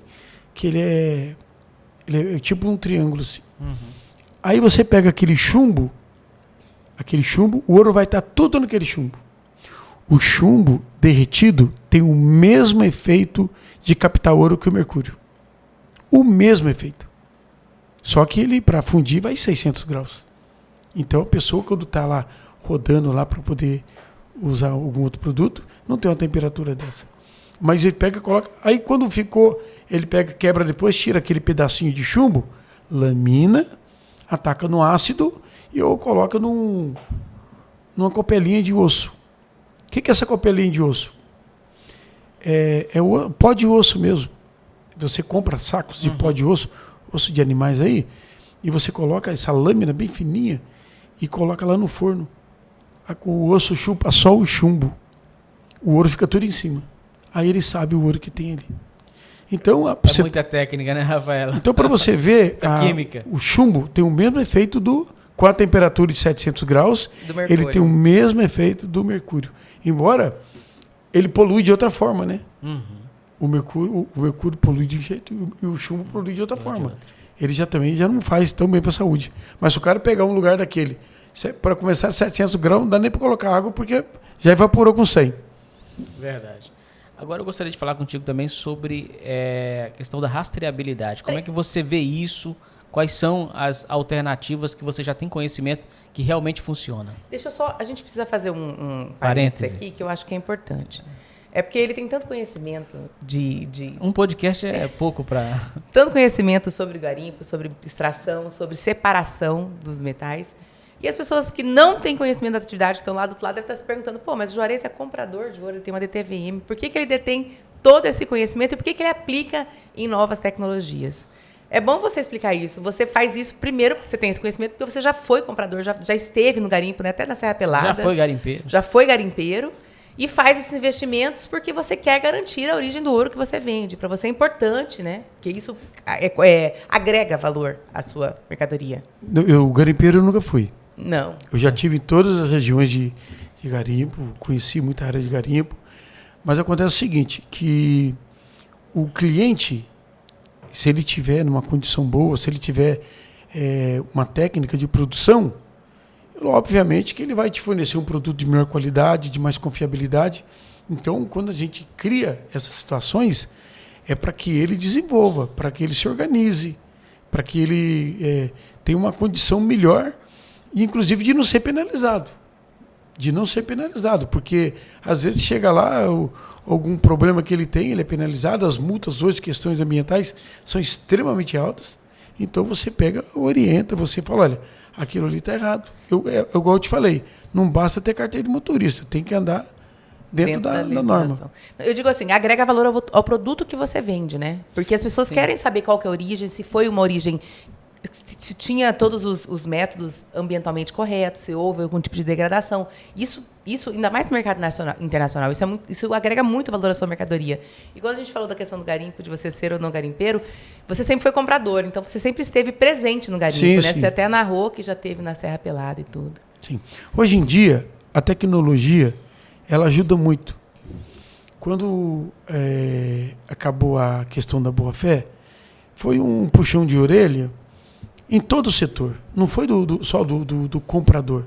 que ele é tipo um triângulo assim. Aí você pega aquele chumbo, o ouro vai estar tudo naquele chumbo. O chumbo derretido tem o mesmo efeito de captar ouro que o mercúrio. O mesmo efeito. Só que ele, para fundir, vai 600 graus. Então a pessoa, quando está lá rodando lá para poder usar algum outro produto, não tem uma temperatura dessa. Mas ele pega e coloca. Aí quando ficou, ele pega, quebra depois, tira aquele pedacinho de chumbo, lamina, ataca no ácido ou coloca numa copelinha de osso. O que é essa copelinha de osso? É o pó de osso mesmo. Você compra sacos de pó de osso de animais aí, e você coloca essa lâmina bem fininha e coloca lá no forno. O osso chupa só o chumbo. O ouro fica tudo em cima. Aí ele sabe o ouro que tem ali. Então, muita técnica, né, Rafaela? Então, para você ver, química. O chumbo tem o mesmo efeito com a temperatura de 700 graus, ele tem o mesmo efeito do mercúrio. Embora ele polui de outra forma, né? O mercúrio polui de um jeito e o chumbo polui de outra forma. Ele também já não faz tão bem para a saúde. Mas se o cara pegar um lugar daquele, para começar 700 graus, não dá nem para colocar água, porque já evaporou com 100. Verdade. Agora eu gostaria de falar contigo também sobre a questão da rastreabilidade. Como é que você vê isso? Quais são as alternativas que você já tem conhecimento que realmente funcionam? Deixa eu só... A gente precisa fazer um parênteses aqui que eu acho que é importante. É porque ele tem tanto conhecimento de... Um podcast é pouco para... Tanto conhecimento sobre garimpo, sobre extração, sobre separação dos metais. E as pessoas que não têm conhecimento da atividade, que estão lá do outro lado, devem estar se perguntando, o Juarez é comprador de ouro, ele tem uma DTVM, por que ele detém todo esse conhecimento e por que ele aplica em novas tecnologias? É bom você explicar isso. Você faz isso primeiro, você tem esse conhecimento, porque você já foi comprador, já esteve no garimpo, né? Até na Serra Pelada. Já foi garimpeiro. E faz esses investimentos porque você quer garantir a origem do ouro que você vende. Para você é importante, né? Porque isso agrega valor à sua mercadoria. O garimpeiro eu nunca fui. Não. Eu já tive em todas as regiões de garimpo, conheci muita área de garimpo. Mas acontece o seguinte, que o cliente, se ele tiver numa condição boa, se ele tiver uma técnica de produção, obviamente que ele vai te fornecer um produto de melhor qualidade, de mais confiabilidade. Então, quando a gente cria essas situações, é para que ele desenvolva, para que ele se organize, para que ele tenha uma condição melhor, e inclusive de não ser penalizado. Porque às vezes chega lá algum problema que ele tem, ele é penalizado, as multas hoje, questões ambientais, são extremamente altas. Então você pega, orienta, você fala, olha, aquilo ali está errado. Igual eu te falei, não basta ter carteira de motorista, tem que andar dentro da norma. Eu digo assim, agrega valor ao produto que você vende, né? Porque as pessoas querem saber qual que é a origem, se foi uma origem, se tinha todos os métodos ambientalmente corretos, se houve algum tipo de degradação. Isso ainda mais no mercado internacional, isso agrega muito valor à sua mercadoria. E quando a gente falou da questão do garimpo, de você ser ou não garimpeiro, você sempre foi comprador, então você sempre esteve presente no garimpo, sim, né? Sim. Você até narrou que já esteve na Serra Pelada e tudo. Sim. Hoje em dia, a tecnologia, ela ajuda muito. Quando acabou a questão da boa-fé, foi um puxão de orelha em todo o setor. Não foi só do comprador.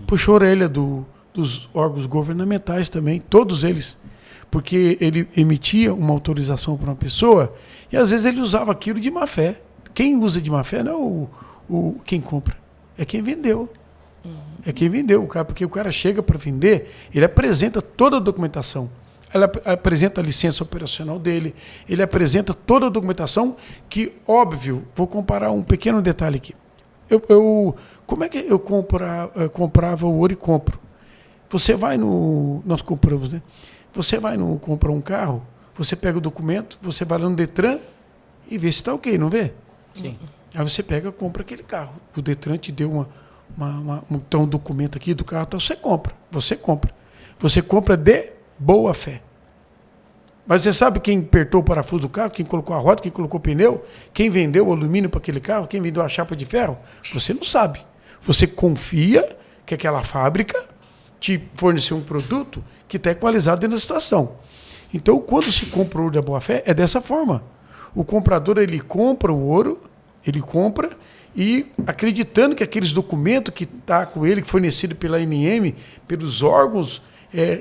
Puxou a orelha dos órgãos governamentais também, todos eles. Porque ele emitia uma autorização para uma pessoa e às vezes ele usava aquilo de má fé. Quem usa de má fé não é quem compra, é quem vendeu. É quem vendeu, porque o cara chega para vender, ele apresenta toda a documentação. Ele apresenta a licença operacional dele, ele apresenta toda a documentação que, óbvio, vou comparar um pequeno detalhe aqui. Como é que eu comprava o ouro e compro? Nós compramos, né? Você vai comprar um carro, você pega o documento, você vai lá no Detran e vê se está ok, não vê? Sim. Aí você pega e compra aquele carro. O Detran te deu um documento aqui do carro, então você compra. Você compra de boa fé. Mas você sabe quem apertou o parafuso do carro, quem colocou a roda, quem colocou o pneu, quem vendeu o alumínio para aquele carro, quem vendeu a chapa de ferro? Você não sabe. Você confia que aquela fábrica te forneceu um produto que está equalizado dentro da situação. Então, quando se compra o ouro da boa fé, é dessa forma. O comprador, ele compra o ouro, ele compra e acreditando que aqueles documentos que está com ele, fornecido pela ANM, pelos órgãos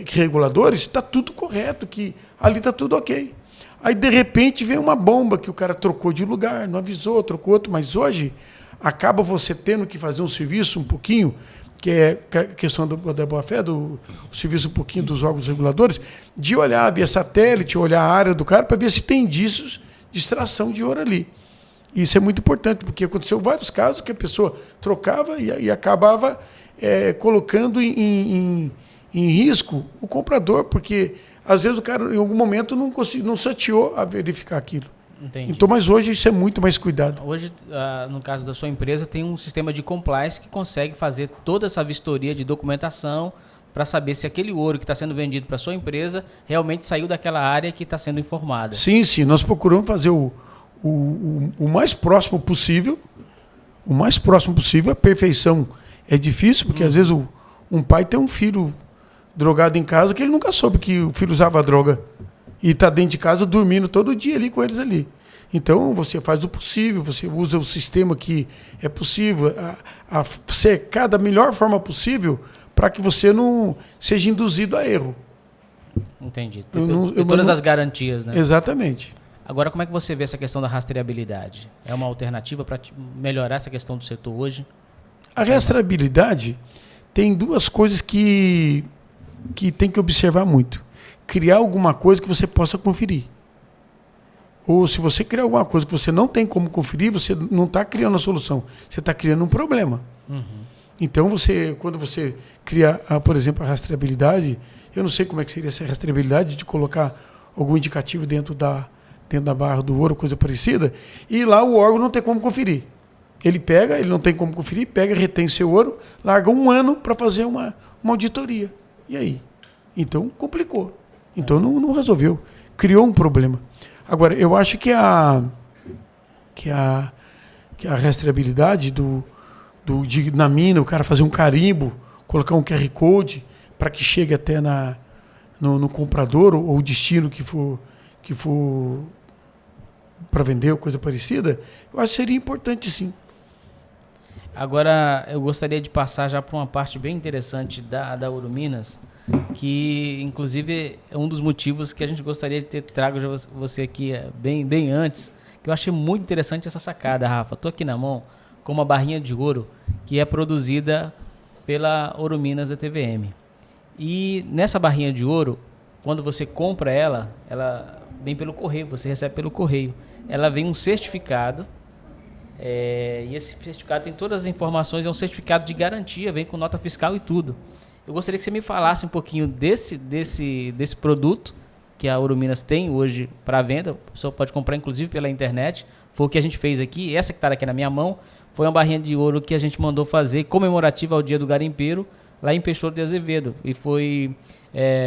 reguladores, está tudo correto, que ali está tudo ok. Aí, de repente, vem uma bomba que o cara trocou de lugar, não avisou, trocou outro, mas hoje acaba você tendo que fazer um serviço um pouquinho, que é a questão da boa-fé, do serviço um pouquinho dos órgãos reguladores, de olhar via satélite, olhar a área do cara para ver se tem indícios de extração de ouro ali. Isso é muito importante, porque aconteceu vários casos que a pessoa trocava e acabava colocando em risco o comprador, porque às vezes o cara em algum momento não sateou a verificar aquilo. Entendi. Então, mas hoje isso é muito mais cuidado. Hoje, no caso da sua empresa, tem um sistema de compliance que consegue fazer toda essa vistoria de documentação para saber se aquele ouro que está sendo vendido para a sua empresa realmente saiu daquela área que está sendo informada. Sim, nós procuramos fazer o mais próximo possível. O mais próximo possível. A perfeição é difícil, porque às vezes um pai tem um filho drogado em casa que ele nunca soube que o filho usava droga. E está dentro de casa dormindo todo dia ali com eles ali. Então, você faz o possível, você usa o sistema que é possível, a cercar da melhor forma possível para que você não seja induzido a erro. Entendi. Tem todas as garantias, né? Exatamente. Agora, como é que você vê essa questão da rastreabilidade? É uma alternativa para melhorar essa questão do setor hoje? A rastreabilidade tem duas coisas que tem que observar muito. Criar alguma coisa que você possa conferir. Ou se você criar alguma coisa que você não tem como conferir, você não está criando a solução. Você está criando um problema. Uhum. Então, quando você cria, por exemplo, a rastreabilidade, eu não sei como é que seria essa rastreabilidade de colocar algum indicativo dentro da barra do ouro, coisa parecida, e lá o órgão não tem como conferir. Ele não tem como conferir, retém seu ouro, larga 1 ano para fazer uma auditoria. E aí? Então, complicou. Então não resolveu. Criou um problema. Agora, eu acho que a rastreabilidade na mina, o cara fazer um carimbo, colocar um QR Code para que chegue até no comprador ou o destino que for para vender ou coisa parecida, eu acho que seria importante, sim. Agora, eu gostaria de passar já para uma parte bem interessante da Ouro Minas, que inclusive é um dos motivos que a gente gostaria de ter trago você aqui bem antes, que eu achei muito interessante essa sacada, Rafa. Estou aqui na mão com uma barrinha de ouro que é produzida pela Ouro Minas da TVM. E nessa barrinha de ouro, quando você compra ela vem pelo correio, você recebe pelo correio. Ela vem um certificado, e esse certificado tem todas as informações, é um certificado de garantia, vem com nota fiscal e tudo. Eu gostaria que você me falasse um pouquinho desse produto que a Ouro Minas tem hoje para venda. A pessoa pode comprar, inclusive, pela internet. Foi o que a gente fez aqui. Essa que está aqui na minha mão foi uma barrinha de ouro que a gente mandou fazer comemorativa ao Dia do Garimpeiro, lá em Peixoto de Azevedo. E foi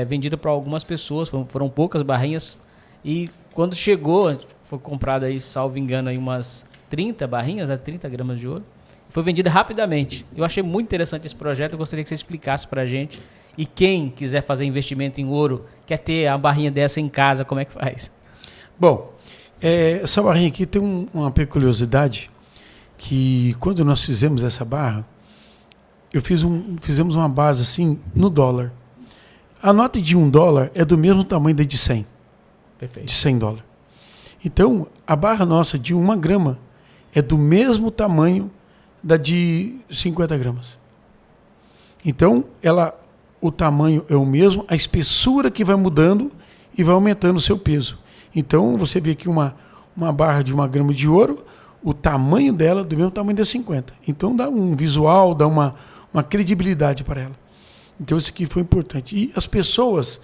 vendida para algumas pessoas. Foram poucas barrinhas. E quando chegou, foi comprada aí, salvo engano, aí umas 30 barrinhas, 30 gramas de ouro. Foi vendida rapidamente. Eu achei muito interessante esse projeto. Eu gostaria que você explicasse para a gente. E quem quiser fazer investimento em ouro, quer ter a barrinha dessa em casa, como é que faz? Bom, essa barrinha aqui tem uma peculiaridade, que quando nós fizemos essa barra, fizemos uma base assim no dólar. A nota de $1 é do mesmo tamanho da de 100. Perfeito. De $100. Então, a barra nossa de 1 grama é do mesmo tamanho da de 50 gramas. Então, o tamanho é o mesmo, a espessura que vai mudando e vai aumentando o seu peso. Então, você vê aqui uma barra de 1 grama de ouro, o tamanho dela é do mesmo tamanho da 50. Então, dá um visual, dá uma credibilidade para ela. Então, isso aqui foi importante. E as pessoas,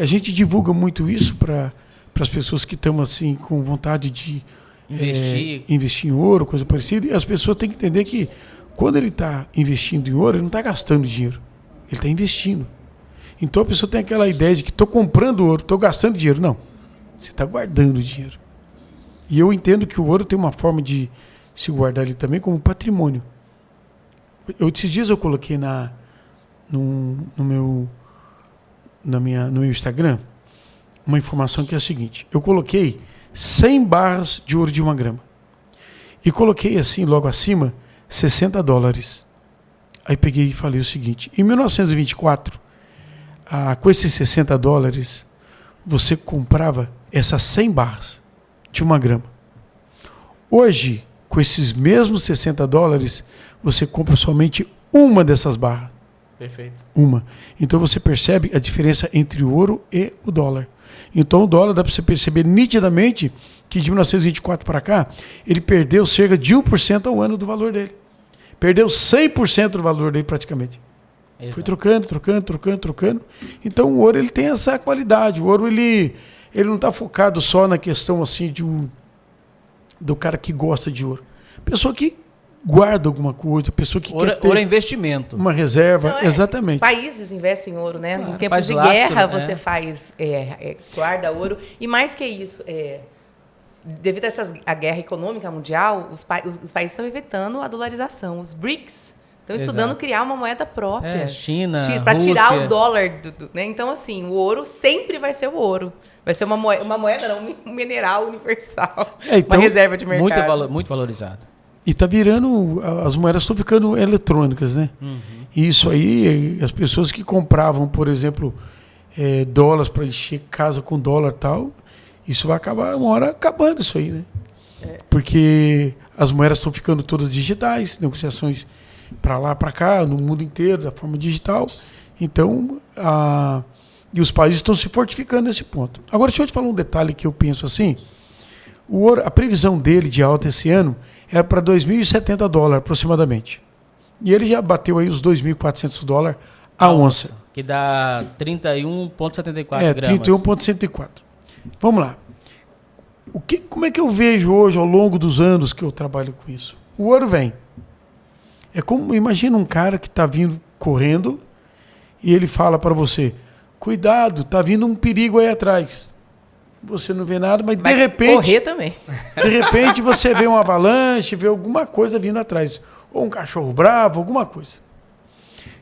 a gente divulga muito isso para para as pessoas que estão assim com vontade de investir em ouro, coisa parecida. E as pessoas têm que entender que quando ele está investindo em ouro, ele não está gastando dinheiro. Ele está investindo. Então a pessoa tem aquela ideia de que estou comprando ouro, estou gastando dinheiro. Não. Você está guardando dinheiro. E eu entendo que o ouro tem uma forma de se guardar ali também como patrimônio. Esses dias eu coloquei no meu Instagram uma informação que é a seguinte. Eu coloquei 100 barras de ouro de 1 grama. E coloquei assim, logo acima, $60. Aí peguei e falei o seguinte. Em 1924, com esses $60, você comprava essas 100 barras de 1 grama. Hoje, com esses mesmos $60, você compra somente uma dessas barras. Perfeito. Uma. Então você percebe a diferença entre o ouro e o dólar. Então o dólar dá para você perceber nitidamente que de 1924 para cá, ele perdeu cerca de 1% ao ano do valor dele. Perdeu 100% do valor dele praticamente. Exato. Foi trocando. Então o ouro ele tem essa qualidade. O ouro ele não está focado só na questão assim do cara que gosta de ouro. Pessoa que guarda alguma coisa, pessoa que quer ter ouro é investimento. Uma reserva, não, exatamente. Países investem em ouro, né? Claro, no tempo de lastro, guerra você faz, guarda ouro. E mais que isso, devido a guerra econômica mundial, os países estão evitando a dolarização. Os BRICS estão estudando criar uma moeda própria. China, para tirar Rússia. o dólar. Né? Então, assim, o ouro sempre vai ser o ouro. Vai ser uma moeda, não, um mineral universal. Então, uma reserva de mercado. Muito valorizado. E está virando, as moedas estão ficando eletrônicas, né? Uhum. E isso aí, as pessoas que compravam, por exemplo, dólares para encher casa com dólar e tal, isso vai acabar, uma hora acabando isso aí, né? Porque as moedas estão ficando todas digitais, negociações para lá, para cá, no mundo inteiro, da forma digital. Então, e os países estão se fortificando nesse ponto. Agora, deixa eu te falar um detalhe que eu penso assim. O ouro, a previsão dele de alta esse ano era para $2.070 aproximadamente. E ele já bateu aí os $2.400 a onça. Que dá 31,74 gramas. 31,104. Vamos lá. Como é que eu vejo hoje, ao longo dos anos que eu trabalho com isso? O ouro vem. Imagina um cara que está vindo correndo e ele fala para você, cuidado, está vindo um perigo aí atrás. Você não vê nada, mas de repente... correr também. De repente você vê uma avalanche, vê alguma coisa vindo atrás. Ou um cachorro bravo, alguma coisa.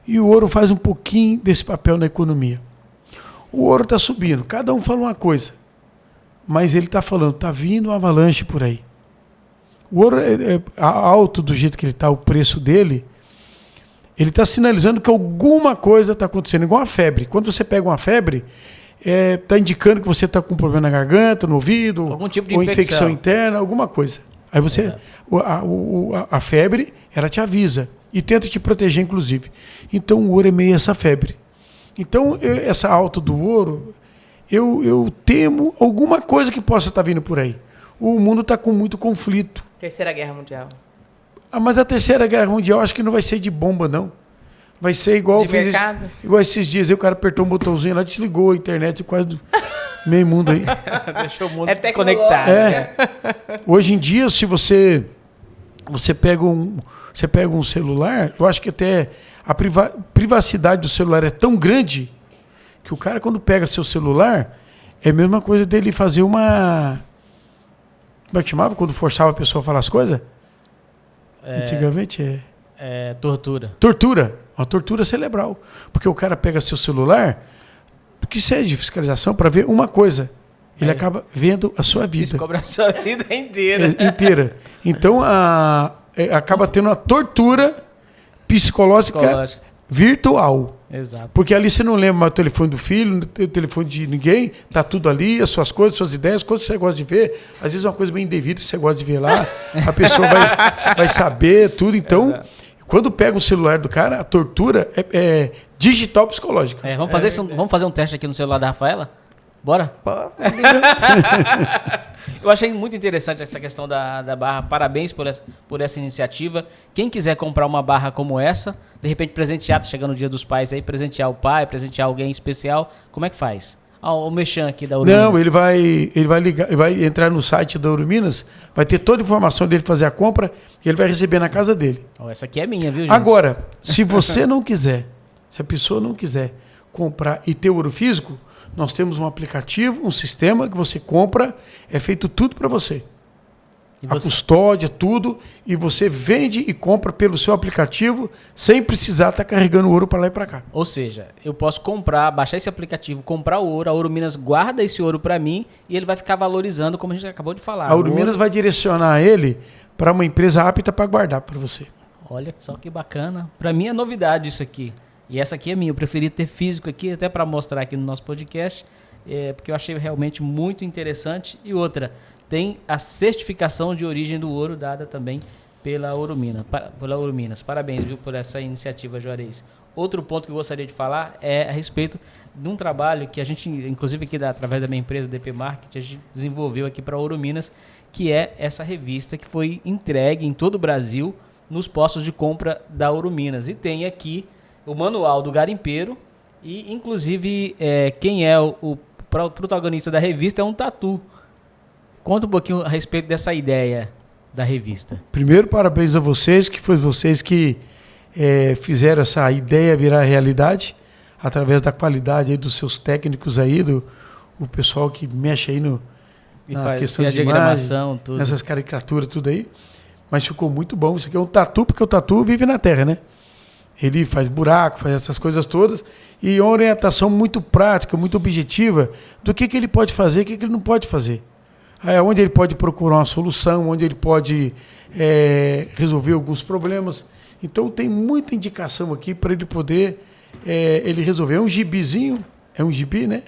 E o ouro faz um pouquinho desse papel na economia. O ouro está subindo, cada um fala uma coisa. Mas ele está falando, está vindo uma avalanche por aí. O ouro é alto do jeito que ele está, o preço dele, ele está sinalizando que alguma coisa está acontecendo, igual a febre. Quando você pega uma febre... está indicando que você está com um problema na garganta, no ouvido, algum tipo de ou infecção interna, alguma coisa. Aí você, a febre, ela te avisa e tenta te proteger, inclusive. Então o ouro é meio essa febre. Então essa alta do ouro, eu temo alguma coisa que possa estar vindo por aí. O mundo está com muito conflito. Terceira Guerra Mundial. Mas a Terceira Guerra Mundial acho que não vai ser de bomba, não. Vai ser igual igual esses dias aí, o cara apertou um botãozinho lá, desligou a internet quase meio mundo aí. Deixou o mundo desconectado. Hoje em dia, se você pega um celular, eu acho que até a privacidade do celular é tão grande que o cara, quando pega seu celular, é a mesma coisa dele fazer uma... Como é que chamava? Quando forçava a pessoa a falar as coisas? Antigamente tortura. Tortura. Uma tortura cerebral. Porque o cara pega seu celular, porque isso é de fiscalização, para ver uma coisa. Ele acaba vendo a sua vida. Descobre a sua vida inteira. Inteira. Então, acaba tendo uma tortura psicológica virtual. Exato. Porque ali você não lembra mais o telefone do filho, o telefone de ninguém, tá tudo ali, as suas coisas, suas ideias, coisas que você gosta de ver. Às vezes é uma coisa bem indevida que você gosta de ver lá, a pessoa vai saber tudo. Então, quando pega o celular do cara, a tortura é digital psicológica. Vamos fazer um teste aqui no celular da Rafaela? Bora? Eu achei muito interessante essa questão da barra. Parabéns por essa iniciativa. Quem quiser comprar uma barra como essa, de repente presentear, tá chegando o Dia dos Pais aí, presentear o pai, presentear alguém especial, como é que faz? o mexão aqui da Ouro Minas? Não, ele vai ligar, ele vai entrar no site da Ouro Minas, vai ter toda a informação dele fazer a compra e ele vai receber na casa dele. Essa aqui é minha, viu, gente? Agora, se você não quiser, se a pessoa não quiser comprar e ter ouro físico, nós temos um aplicativo, um sistema que você compra, é feito tudo para você. A custódia, tudo, e você vende e compra pelo seu aplicativo sem precisar estar carregando ouro para lá e para cá. Ou seja, eu posso comprar, baixar esse aplicativo, comprar o ouro, a Ouro Minas guarda esse ouro para mim e ele vai ficar valorizando, como a gente acabou de falar. A Ouro Minas vai direcionar ele para uma empresa apta para guardar para você. Olha só que bacana. Para mim é novidade isso aqui. E essa aqui é minha. Eu preferi ter físico aqui, até para mostrar aqui no nosso podcast, porque eu achei realmente muito interessante. E outra, tem a certificação de origem do ouro dada também pela Ouro Minas. Parabéns, viu, por essa iniciativa, Juarez. Outro ponto que eu gostaria de falar é a respeito de um trabalho que a gente, inclusive aqui através da minha empresa DP Marketing, a gente desenvolveu aqui para a Ouro Minas, que é essa revista que foi entregue em todo o Brasil nos postos de compra da Ouro Minas. E tem aqui o manual do garimpeiro e, inclusive, quem é o protagonista da revista é um tatu. Conta um pouquinho a respeito dessa ideia da revista. Primeiro, parabéns a vocês, que foi vocês que fizeram essa ideia virar realidade, através da qualidade aí dos seus técnicos aí, o pessoal que mexe aí na questão de diagramação, imagem, tudo. Nessas caricaturas, tudo aí. Mas ficou muito bom. Isso aqui é um tatu, porque o tatu vive na terra, né? Ele faz buraco, faz essas coisas todas, e uma orientação muito prática, muito objetiva do que ele pode fazer e o que ele não pode fazer. Onde ele pode procurar uma solução, onde ele pode resolver alguns problemas. Então tem muita indicação aqui para ele poder ele resolver. É um gibizinho, né?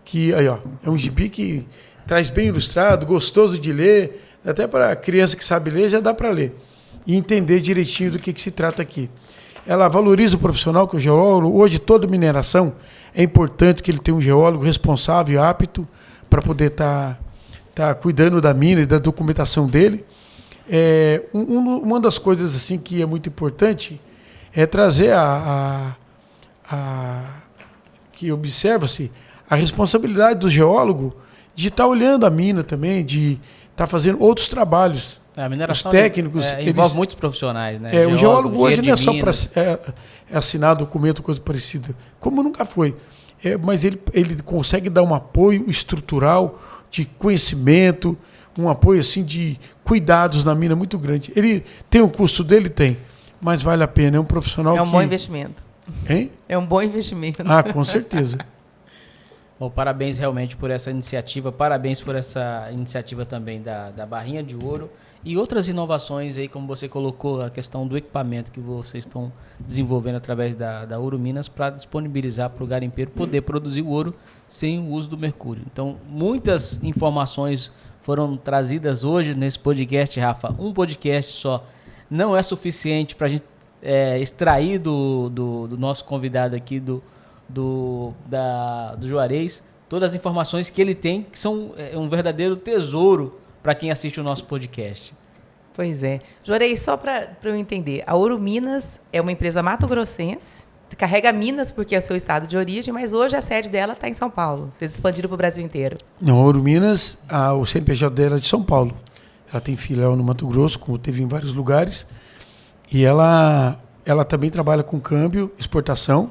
Que, aí, ó, é um gibi que traz bem ilustrado, gostoso de ler, até para criança que sabe ler, já dá para ler. E entender direitinho do que se trata aqui. Ela valoriza o profissional, que é o geólogo. Hoje, toda mineração é importante que ele tenha um geólogo responsável e apto para poder estar cuidando da mina e da documentação dele. Uma das coisas assim que é muito importante é trazer que observa-se a responsabilidade do geólogo de estar olhando a mina também, de estar fazendo outros trabalhos. A mineração os técnicos envolve muitos profissionais, né? O geólogo hoje não é só para assinar documento, coisa parecida, como nunca foi. Mas ele consegue dar um apoio estrutural de conhecimento, um apoio assim de cuidados na mina muito grande. Ele tem o custo dele? Tem, mas vale a pena. É um profissional que... É um bom investimento. Hein? É um bom investimento. Com certeza. Bom, parabéns realmente por essa iniciativa, parabéns por essa iniciativa também da barrinha de ouro e outras inovações aí, como você colocou, a questão do equipamento que vocês estão desenvolvendo através da Ouro Minas para disponibilizar para o garimpeiro poder produzir o ouro sem o uso do mercúrio. Então, muitas informações foram trazidas hoje nesse podcast, Rafa. Um podcast só não é suficiente para a gente extrair do nosso convidado aqui, do Juarez, todas as informações que ele tem, que são um verdadeiro tesouro para quem assiste o nosso podcast. Pois é. Juarez, só para eu entender, a Ouro Minas é uma empresa mato-grossense, carrega Minas porque é o seu estado de origem, mas hoje a sede dela está em São Paulo. Vocês expandiram para o Brasil inteiro. Não, a Ouro Minas, o CNPJ dela é de São Paulo. Ela tem filial no Mato Grosso, como teve em vários lugares, e ela também trabalha com câmbio, exportação.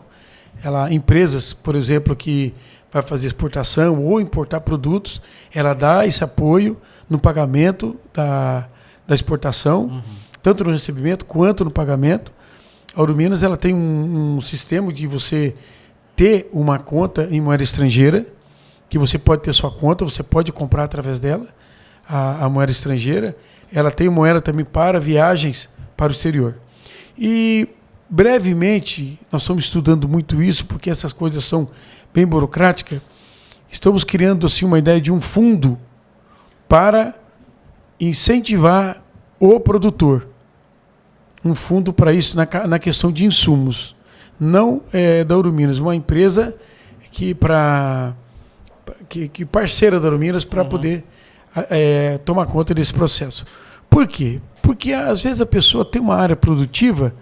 Empresas, por exemplo, que vai fazer exportação ou importar produtos, ela dá esse apoio no pagamento da exportação, tanto no recebimento quanto no pagamento. A Ouro Minas ela tem um sistema de você ter uma conta em moeda estrangeira, que você pode ter sua conta, você pode comprar através dela a moeda estrangeira. Ela tem moeda também para viagens para o exterior. E brevemente, nós estamos estudando muito isso, porque essas coisas são bem burocráticas. Estamos criando assim, uma ideia de um fundo para incentivar o produtor. Um fundo para isso na questão de insumos. Não da Ouro Minas, uma empresa que parceira da Ouro Minas para poder tomar conta desse processo. Por quê? Porque às vezes a pessoa tem uma área produtiva,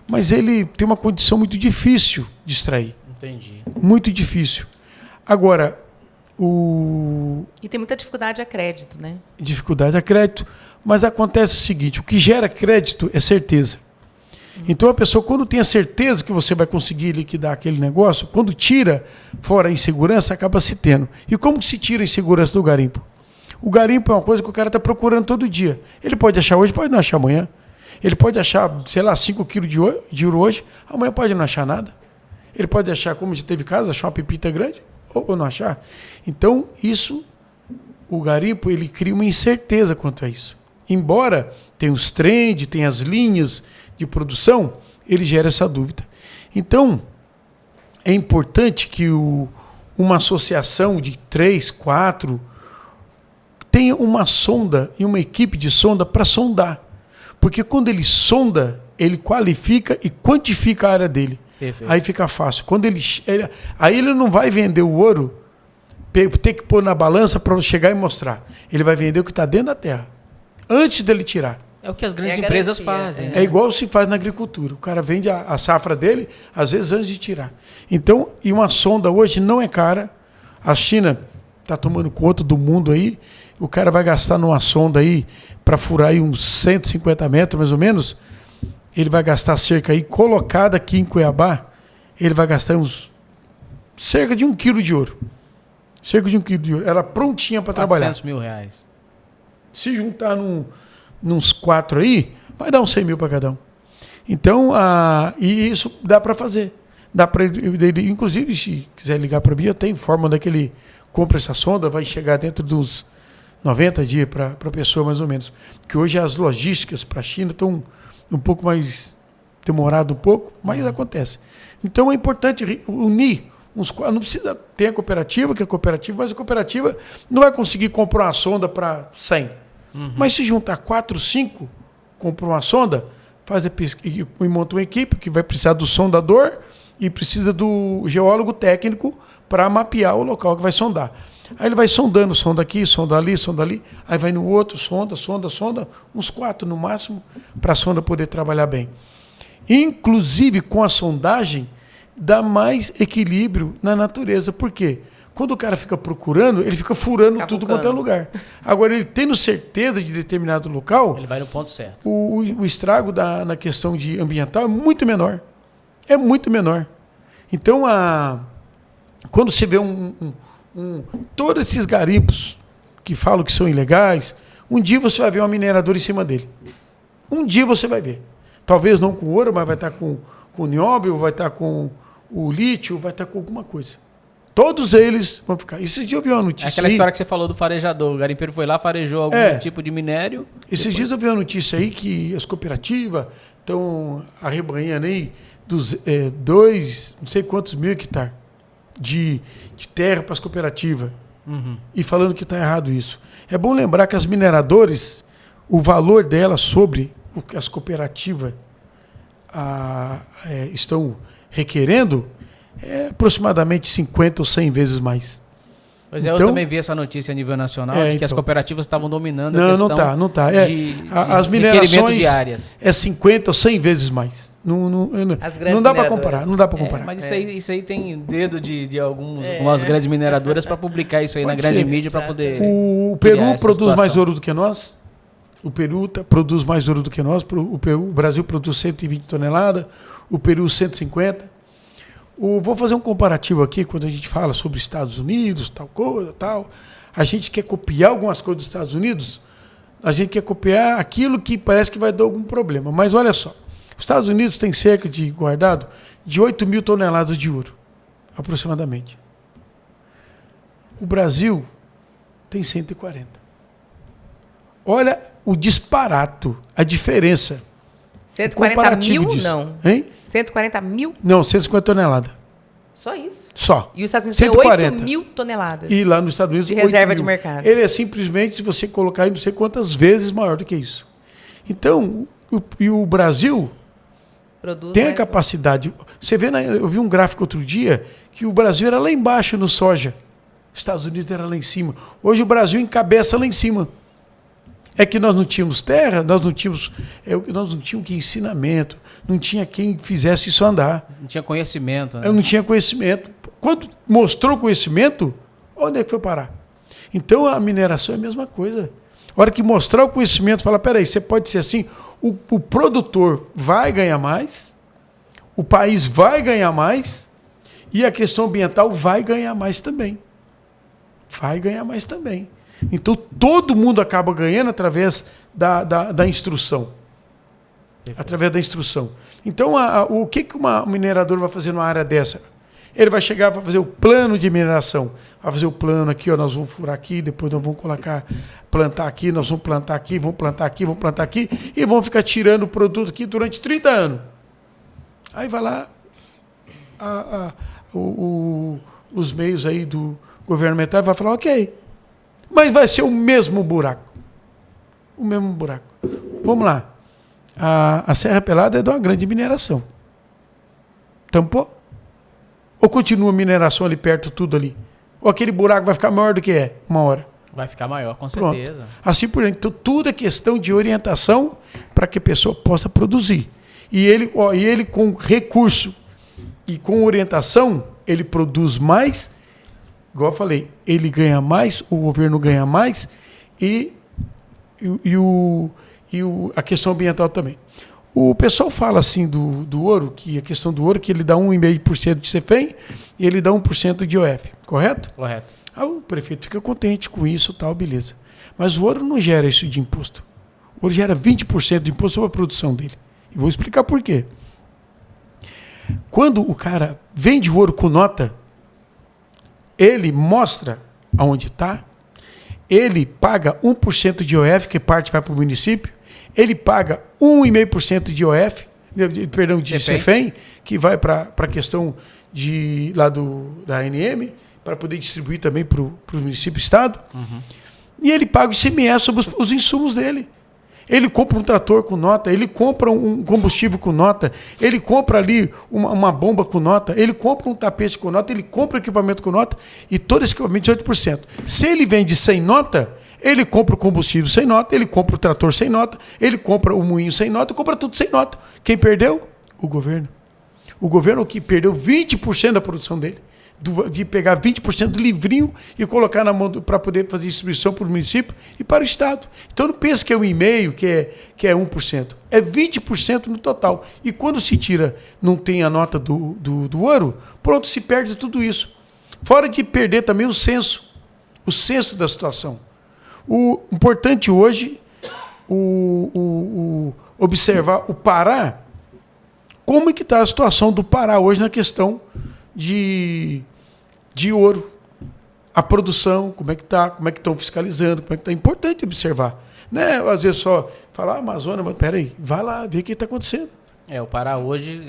mas ele tem uma condição muito difícil de extrair. Entendi. Muito difícil. Agora, E tem muita dificuldade a crédito, né? Dificuldade a crédito. Mas acontece o seguinte, o que gera crédito é certeza. Então a pessoa, quando tem a certeza que você vai conseguir liquidar aquele negócio, quando tira fora a insegurança, acaba se tendo. E como que se tira a insegurança do garimpo? O garimpo é uma coisa que o cara está procurando todo dia. Ele pode achar hoje, pode não achar amanhã. Ele pode achar, sei lá, 5 quilos de ouro hoje, amanhã pode não achar nada. Ele pode achar, como já teve caso, achar uma pepita grande ou não achar. Então, isso, o garimpo, ele cria uma incerteza quanto a isso. Embora tenha os trends, tenha as linhas de produção, ele gera essa dúvida. Então, é importante que uma associação de 3, 4 tenha uma sonda e uma equipe de sonda para sondar. Porque quando ele sonda, ele qualifica e quantifica a área dele. Perfeito. Aí fica fácil. Aí ele não vai vender o ouro, ter que pôr na balança para chegar e mostrar. Ele vai vender o que está dentro da terra, antes dele tirar. É o que as grandes empresas fazem. É igual se faz na agricultura. O cara vende a safra dele, às vezes, antes de tirar. Então, e uma sonda hoje não é cara. A China está tomando conta do mundo aí. O cara vai gastar numa sonda aí, para furar aí uns 150 metros, mais ou menos. Ele vai gastar cerca aí, colocada aqui em Cuiabá, ele vai gastar cerca de 1 quilo de ouro. Cerca de 1 quilo de ouro. Ela prontinha para trabalhar. R$400 mil. Se juntar nos 4 aí, vai dar uns 100 mil para cada um. Então, e isso dá para fazer. Dá para ele, inclusive, se quiser ligar para mim, eu tenho forma onde é que ele compra essa sonda, vai chegar dentro dos 90 dias para a pessoa, mais ou menos. Porque hoje as logísticas para a China estão um pouco mais demorado um pouco, mas acontece. Então é importante unir uns quatro. Não precisa ter a cooperativa, mas a cooperativa não vai conseguir comprar uma sonda para 100. Mas se juntar 4, 5, compra uma sonda, faz a pesquisa e monta uma equipe que vai precisar do sondador e precisa do geólogo técnico para mapear o local que vai sondar. Aí ele vai sondando, sonda aqui, sonda ali, aí vai no outro, sonda, uns 4 no máximo, para a sonda poder trabalhar bem. Inclusive, com a sondagem, dá mais equilíbrio na natureza. Por quê? Quando o cara fica procurando, ele fica furando tudo quanto é lugar. Agora, ele tendo certeza de determinado local, ele vai no ponto certo. O estrago na questão de ambiental é muito menor. É muito menor. Então, quando você vê todos esses garimpos que falam que são ilegais, um dia você vai ver uma mineradora em cima dele. Um dia você vai ver. Talvez não com ouro, mas vai estar com o nióbio, vai estar com o lítio, vai estar com alguma coisa. Todos eles vão ficar. Esses dias eu vi uma notícia. Aquela história que você falou do farejador. O garimpeiro foi lá, farejou algum tipo de minério. Esses dias eu vi uma notícia aí que as cooperativas estão arrebanhando aí dos 2, não sei quantos mil hectares de terra para as cooperativas. E falando que está errado isso. É bom lembrar que as mineradoras, o valor delas sobre o que as cooperativas estão requerendo é aproximadamente 50 ou 100 vezes mais. Pois é, eu também vi essa notícia a nível nacional de que as cooperativas estavam dominando a questão não tá. As minerações de áreas. É 50 ou 100 vezes mais. Não dá para comparar. Não dá para comparar. Mas isso aí tem dedo de algumas grandes mineradoras para publicar isso aí na grande mídia para poder. O Peru produz mais ouro do que nós. O Peru produz mais ouro do que nós. O Brasil produz 120 toneladas. O Peru 150. Vou fazer um comparativo aqui, quando a gente fala sobre Estados Unidos, tal coisa, tal. A gente quer copiar algumas coisas dos Estados Unidos, a gente quer copiar aquilo que parece que vai dar algum problema. Mas olha só, os Estados Unidos tem cerca de guardado de 8 mil toneladas de ouro, aproximadamente. O Brasil tem 140. Olha o disparato, a diferença. 140 mil, disso. Não. Hein? 140 mil? Não, 150 toneladas. Só isso? Só. E os Estados Unidos 140. tem 8 mil toneladas. E lá nos Estados Unidos, de reserva 8 de mil. mercado. Ele é simplesmente, se você colocar aí, não sei quantas vezes maior do que isso. Então, o Brasil tem a capacidade. Você vê, eu vi um gráfico outro dia, que o Brasil era lá embaixo no soja. Os Estados Unidos era lá em cima. Hoje o Brasil encabeça lá em cima. É que nós não tínhamos terra, nós não tínhamos que ensinamento, não tinha quem fizesse isso andar. Não tinha conhecimento. Né? Eu não tinha conhecimento. Quando mostrou conhecimento, Onde é que foi parar? Então, a mineração é a mesma coisa. A hora que mostrar o conhecimento, fala, peraí, você pode ser assim, o produtor vai ganhar mais, o país vai ganhar mais, e a questão ambiental vai ganhar mais também. Vai ganhar mais também. Então, todo mundo acaba ganhando através da instrução. Através da instrução. Então, o que um minerador vai fazer numa área dessa? Ele vai chegar, vai fazer o plano de mineração. Vai fazer o plano aqui, ó, nós vamos furar aqui, depois nós vamos plantar aqui, nós vamos plantar aqui, vamos plantar aqui, vamos plantar aqui, e vamos ficar tirando o produto aqui durante 30 anos. Aí vai lá os meios aí do governamental vai falar, ok, mas vai ser o mesmo buraco. O mesmo buraco. Vamos lá. A Serra Pelada é de uma grande mineração. Tampou? Ou continua a mineração ali perto, tudo ali? Ou aquele buraco vai ficar maior do que é uma hora? Vai ficar maior, com Pronto. certeza. Assim por diante. Então, tudo é questão de orientação para que a pessoa possa produzir. E ele com recurso e com orientação, ele produz mais, igual eu falei, ele ganha mais, o governo ganha mais e a questão ambiental também. O pessoal fala assim do ouro, que a questão do ouro, que ele dá 1,5% de CEFEM e ele dá 1% de IOF, correto? Correto. O prefeito fica contente com isso, tal, beleza. Mas o ouro não gera isso de imposto. O ouro gera 20% de imposto sobre a produção dele. E vou explicar por quê. Quando o cara vende ouro com nota, ele mostra aonde está, ele paga 1% de IOF, que parte vai para o município, ele paga 1,5% de IOF, perdão, de CEFEM, que vai para a questão da ANM, para poder distribuir também para o município e estado. Uhum. E ele paga o ICMS sobre os insumos dele. Ele compra um trator com nota, ele compra um combustível com nota, ele compra ali uma bomba com nota, ele compra um tapete com nota, ele compra equipamento com nota, e todo esse equipamento de 8%. Se ele vende sem nota, ele compra o combustível sem nota, ele compra o trator sem nota, ele compra o moinho sem nota, compra tudo sem nota. Quem perdeu? O governo. O governo que perdeu 20% da produção dele. De pegar 20% do livrinho e colocar na mão para poder fazer distribuição para o município e para o estado. Então não pense que é 1,5%, que é 1%. É 20% no total. E quando se tira, não tem a nota do ouro, pronto, se perde tudo isso. Fora de perder também o censo da situação. O importante hoje, observar o Pará, como é que está a situação do Pará hoje na questão de ouro, a produção, como é que está, como é que estão fiscalizando, como é que está. É importante observar. Né? Às vezes só falar Amazônia, mas peraí, vai lá ver o que está acontecendo. O Pará hoje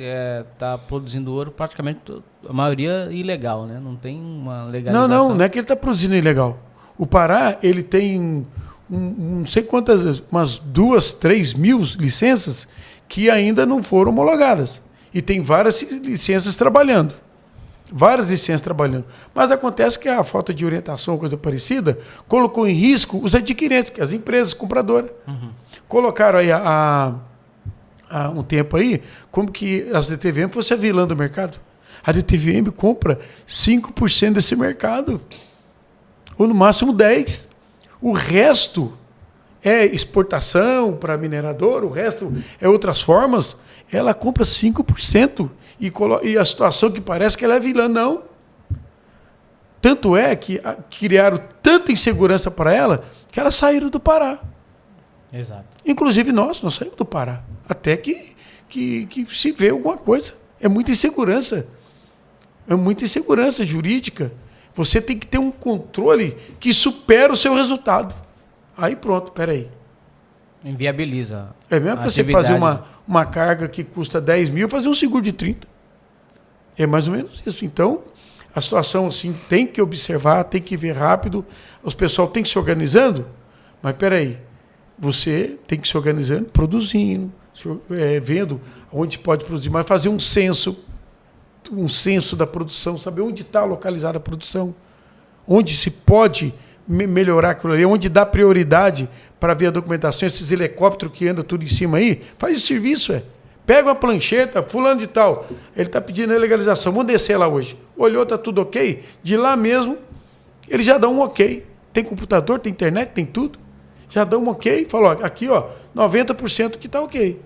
está produzindo ouro praticamente, a maioria ilegal, né? Não tem uma legalização. Não é que ele está produzindo ilegal. O Pará, ele tem não sei quantas, umas 2, 3 mil licenças que ainda não foram homologadas. E tem várias licenças trabalhando. Mas acontece que a falta de orientação, coisa parecida, colocou em risco os adquirentes, que as empresas compradoras. Uhum. Colocaram aí há um tempo aí, como que as DTVM fosse a vilã do mercado. A DTVM compra 5% desse mercado. Ou no máximo 10%. O resto é exportação para minerador, o resto é outras formas. Ela compra 5%. E a situação que parece que ela é vilã, não. Tanto é que criaram tanta insegurança para ela que elas saíram do Pará. Exato. Inclusive nós saímos do Pará. Até que se vê alguma coisa. É muita insegurança. É muita insegurança jurídica. Você tem que ter um controle que supera o seu resultado. Aí pronto, peraí. Inviabiliza. É mesmo que você fazer uma carga que custa 10 mil, fazer um seguro de 30. É mais ou menos isso. Então, a situação assim tem que observar, tem que ver rápido. Os pessoal tem que se organizando. Mas peraí, você tem que se organizando, produzindo, vendo onde pode produzir, mas fazer um censo da produção, saber onde está localizada a produção, onde se pode melhorar aquilo ali, onde dá prioridade para ver a documentação, esses helicópteros que andam tudo em cima aí, faz o serviço, Pega uma plancheta, fulano de tal, ele está pedindo a legalização, vamos descer lá hoje. Olhou, está tudo ok? De lá mesmo, Eles já dão um ok. Tem computador, tem internet, tem tudo. Já dão um ok e falam, aqui, 90% que tá ok.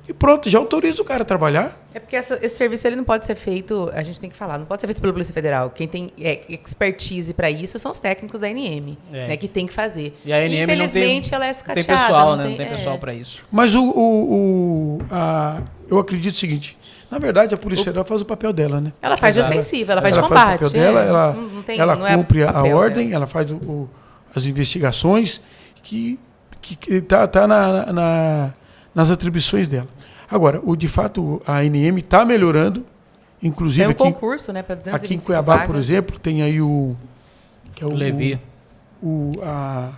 E pronto, já autoriza o cara a trabalhar. É porque esse serviço ele não pode ser feito, a gente tem que falar, não pode ser feito pela Polícia Federal. Quem tem expertise para isso são os técnicos da ANM, né, que tem que fazer. E a ANM infelizmente, ela é tem sucateada. pessoal, né? Não tem pessoal para isso. Mas eu acredito o seguinte, na verdade a Polícia Federal faz o papel dela, né? Ela faz de ostensiva, ela faz de Faz combate. o papel dela, ela não é cumpre a papel ordem, dela. ela faz as investigações que tá nas atribuições dela. Agora, de fato, a ANM está melhorando, inclusive Tem um concurso, né, para 225 aqui em Cuiabá, vagas. por exemplo, tem aí o Levi. A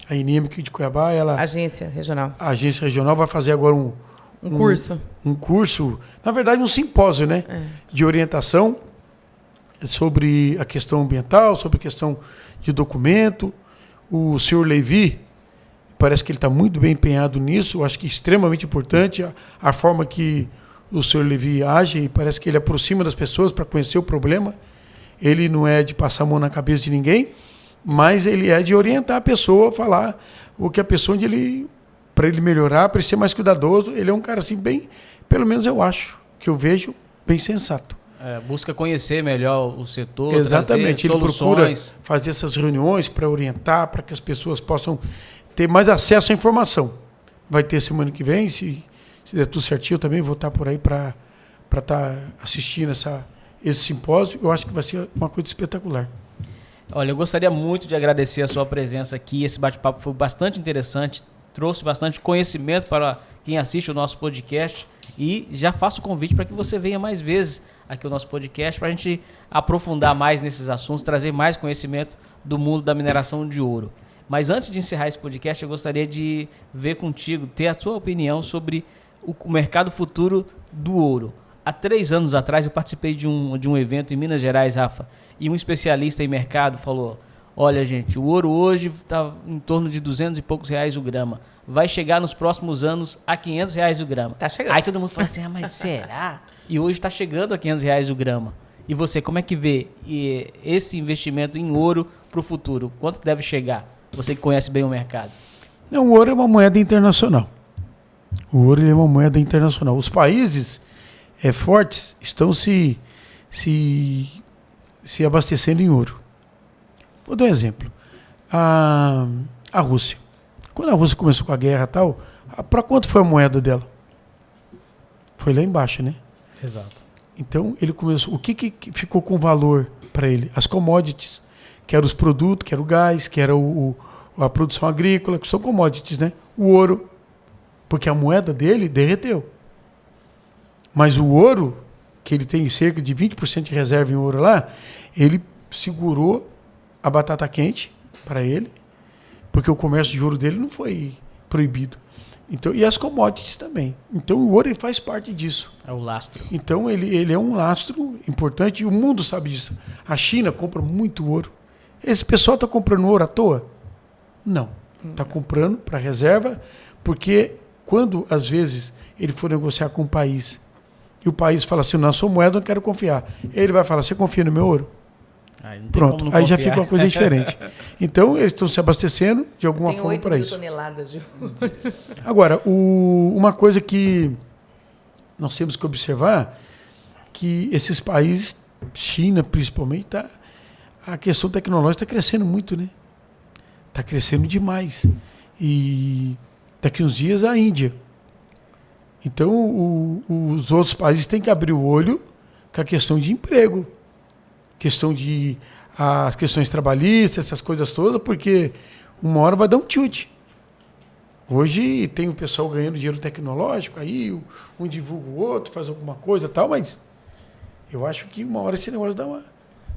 ANM aqui de Cuiabá, Agência regional. a agência regional vai fazer agora um curso. Um curso, na verdade um simpósio, né, de orientação sobre a questão ambiental, sobre a questão de documento. O senhor Levi, parece que ele está muito bem empenhado nisso. Eu acho que é extremamente importante a forma que o senhor Levi age, e parece que ele aproxima das pessoas para conhecer o problema. Ele não é de passar a mão na cabeça de ninguém, mas ele é de orientar a pessoa, falar o que a pessoa, para ele melhorar, para ele ser mais cuidadoso. Ele é um cara assim bem, pelo menos eu acho, que eu vejo bem sensato. Busca conhecer melhor o setor, Exatamente, ele procura fazer essas reuniões para orientar, para que as pessoas possam ter mais acesso à informação. Vai ter semana que vem, se der tudo certinho, eu também vou estar por aí para estar assistindo esse simpósio. Eu acho que vai ser uma coisa espetacular. Olha, eu gostaria muito de agradecer a sua presença aqui. Esse bate-papo foi bastante interessante, trouxe bastante conhecimento para quem assiste o nosso podcast. E já faço o convite para que você venha mais vezes aqui ao nosso podcast para a gente aprofundar mais nesses assuntos, trazer mais conhecimento do mundo da mineração de ouro. Mas antes de encerrar esse podcast, eu gostaria de ver contigo, ter a sua opinião sobre o mercado futuro do ouro. Há 3 anos atrás eu participei de um evento em Minas Gerais, Rafa, e um especialista em mercado falou: olha, gente, o ouro hoje está em torno de 200 e poucos reais o grama. Vai chegar nos próximos anos a 500 reais o grama. Tá chegando. Aí todo mundo fala assim, mas será? E hoje está chegando a 500 reais o grama. E você, como é que vê esse investimento em ouro para o futuro? Quanto deve chegar? Você que conhece bem o mercado. Não, o ouro é uma moeda internacional. O ouro é uma moeda internacional. Os países fortes estão se abastecendo em ouro. Vou dar um exemplo. A Rússia. Quando a Rússia começou com a guerra e tal, para quanto foi a moeda dela? Foi lá embaixo, né? Exato. Então, ele começou... O que ficou com valor para ele? As commodities, que eram os produtos, que era o gás, que era a produção agrícola, que são commodities, né? O ouro, porque a moeda dele derreteu. Mas o ouro, que ele tem cerca de 20% de reserva em ouro lá, ele segurou a batata quente para ele, porque o comércio de ouro dele não foi proibido. Então, e as commodities também. Então o ouro ele faz parte disso. É o lastro. Então ele é um lastro importante e o mundo sabe disso. A China compra muito ouro. Esse pessoal está comprando ouro à toa? Não. Está comprando para reserva, porque quando às vezes ele for negociar com um país e o país fala assim, na sua moeda eu não quero confiar. Ele vai falar, você confia no meu ouro? Pronto, aí já fica uma coisa diferente. Então, eles estão se abastecendo de alguma forma para isso. Toneladas de ouro. Agora, uma coisa que nós temos que observar, que esses países, China principalmente, a questão tecnológica está crescendo muito, né? Está crescendo demais. E daqui uns dias a Índia. Então, os outros países têm que abrir o olho com a questão de emprego. Questão de as questões trabalhistas, essas coisas todas, porque uma hora vai dar um tilt. Hoje tem o pessoal ganhando dinheiro tecnológico, aí um divulga o outro, faz alguma coisa e tal, mas eu acho que uma hora esse negócio dá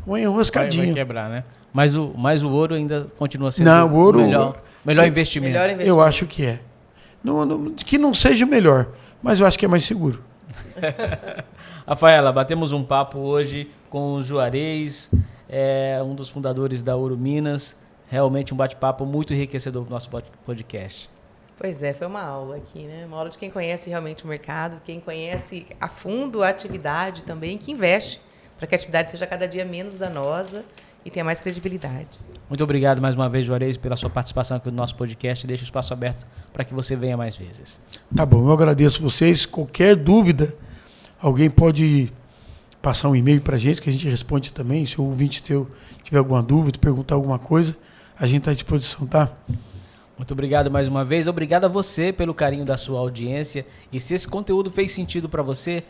uma enroscadinha. Vai quebrar, né? Mas o ouro ainda continua sendo o ouro, melhor investimento. Melhor investimento. Eu acho que é. Que não seja o melhor, mas eu acho que é mais seguro. Rafaela, batemos um papo hoje com o Juarez, um dos fundadores da Ouro Minas. Realmente um bate-papo muito enriquecedor para o nosso podcast. Pois é, foi uma aula aqui, né? Uma aula de quem conhece realmente o mercado, quem conhece a fundo a atividade também, que investe para que a atividade seja cada dia menos danosa e tenha mais credibilidade. Muito obrigado mais uma vez, Juarez, pela sua participação aqui no nosso podcast. Deixa o espaço aberto para que você venha mais vezes. Tá bom, eu agradeço vocês. Qualquer dúvida, alguém pode passar um e-mail para a gente, que a gente responde também. Se o ouvinte seu tiver alguma dúvida, perguntar alguma coisa, a gente está à disposição, tá? Muito obrigado mais uma vez. Obrigado a você pelo carinho da sua audiência. E se esse conteúdo fez sentido para você,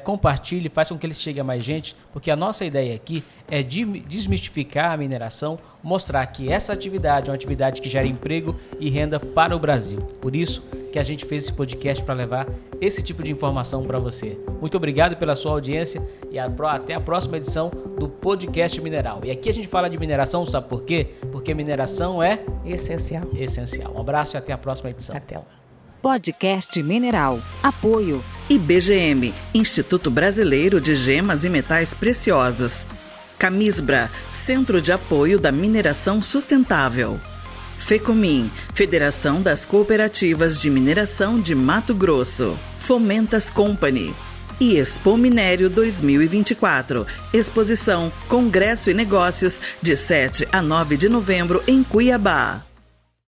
compartilhe, faça com que ele chegue a mais gente, porque a nossa ideia aqui é desmistificar a mineração, mostrar que essa atividade é uma atividade que gera emprego e renda para o Brasil. Por isso que a gente fez esse podcast para levar esse tipo de informação para você. Muito obrigado pela sua audiência e até a próxima edição do Podcast Mineral. E aqui a gente fala de mineração, sabe por quê? Porque mineração é essencial. Essencial. Um abraço e até a próxima edição. Até lá. Podcast Mineral. Apoio. IBGM, Instituto Brasileiro de Gemas e Metais Preciosos. Camisbra, Centro de Apoio da Mineração Sustentável. FECOMIN, Federação das Cooperativas de Mineração de Mato Grosso. Fomentas Company. E Expo Minério 2024. Exposição, Congresso e Negócios, de 7 a 9 de novembro em Cuiabá.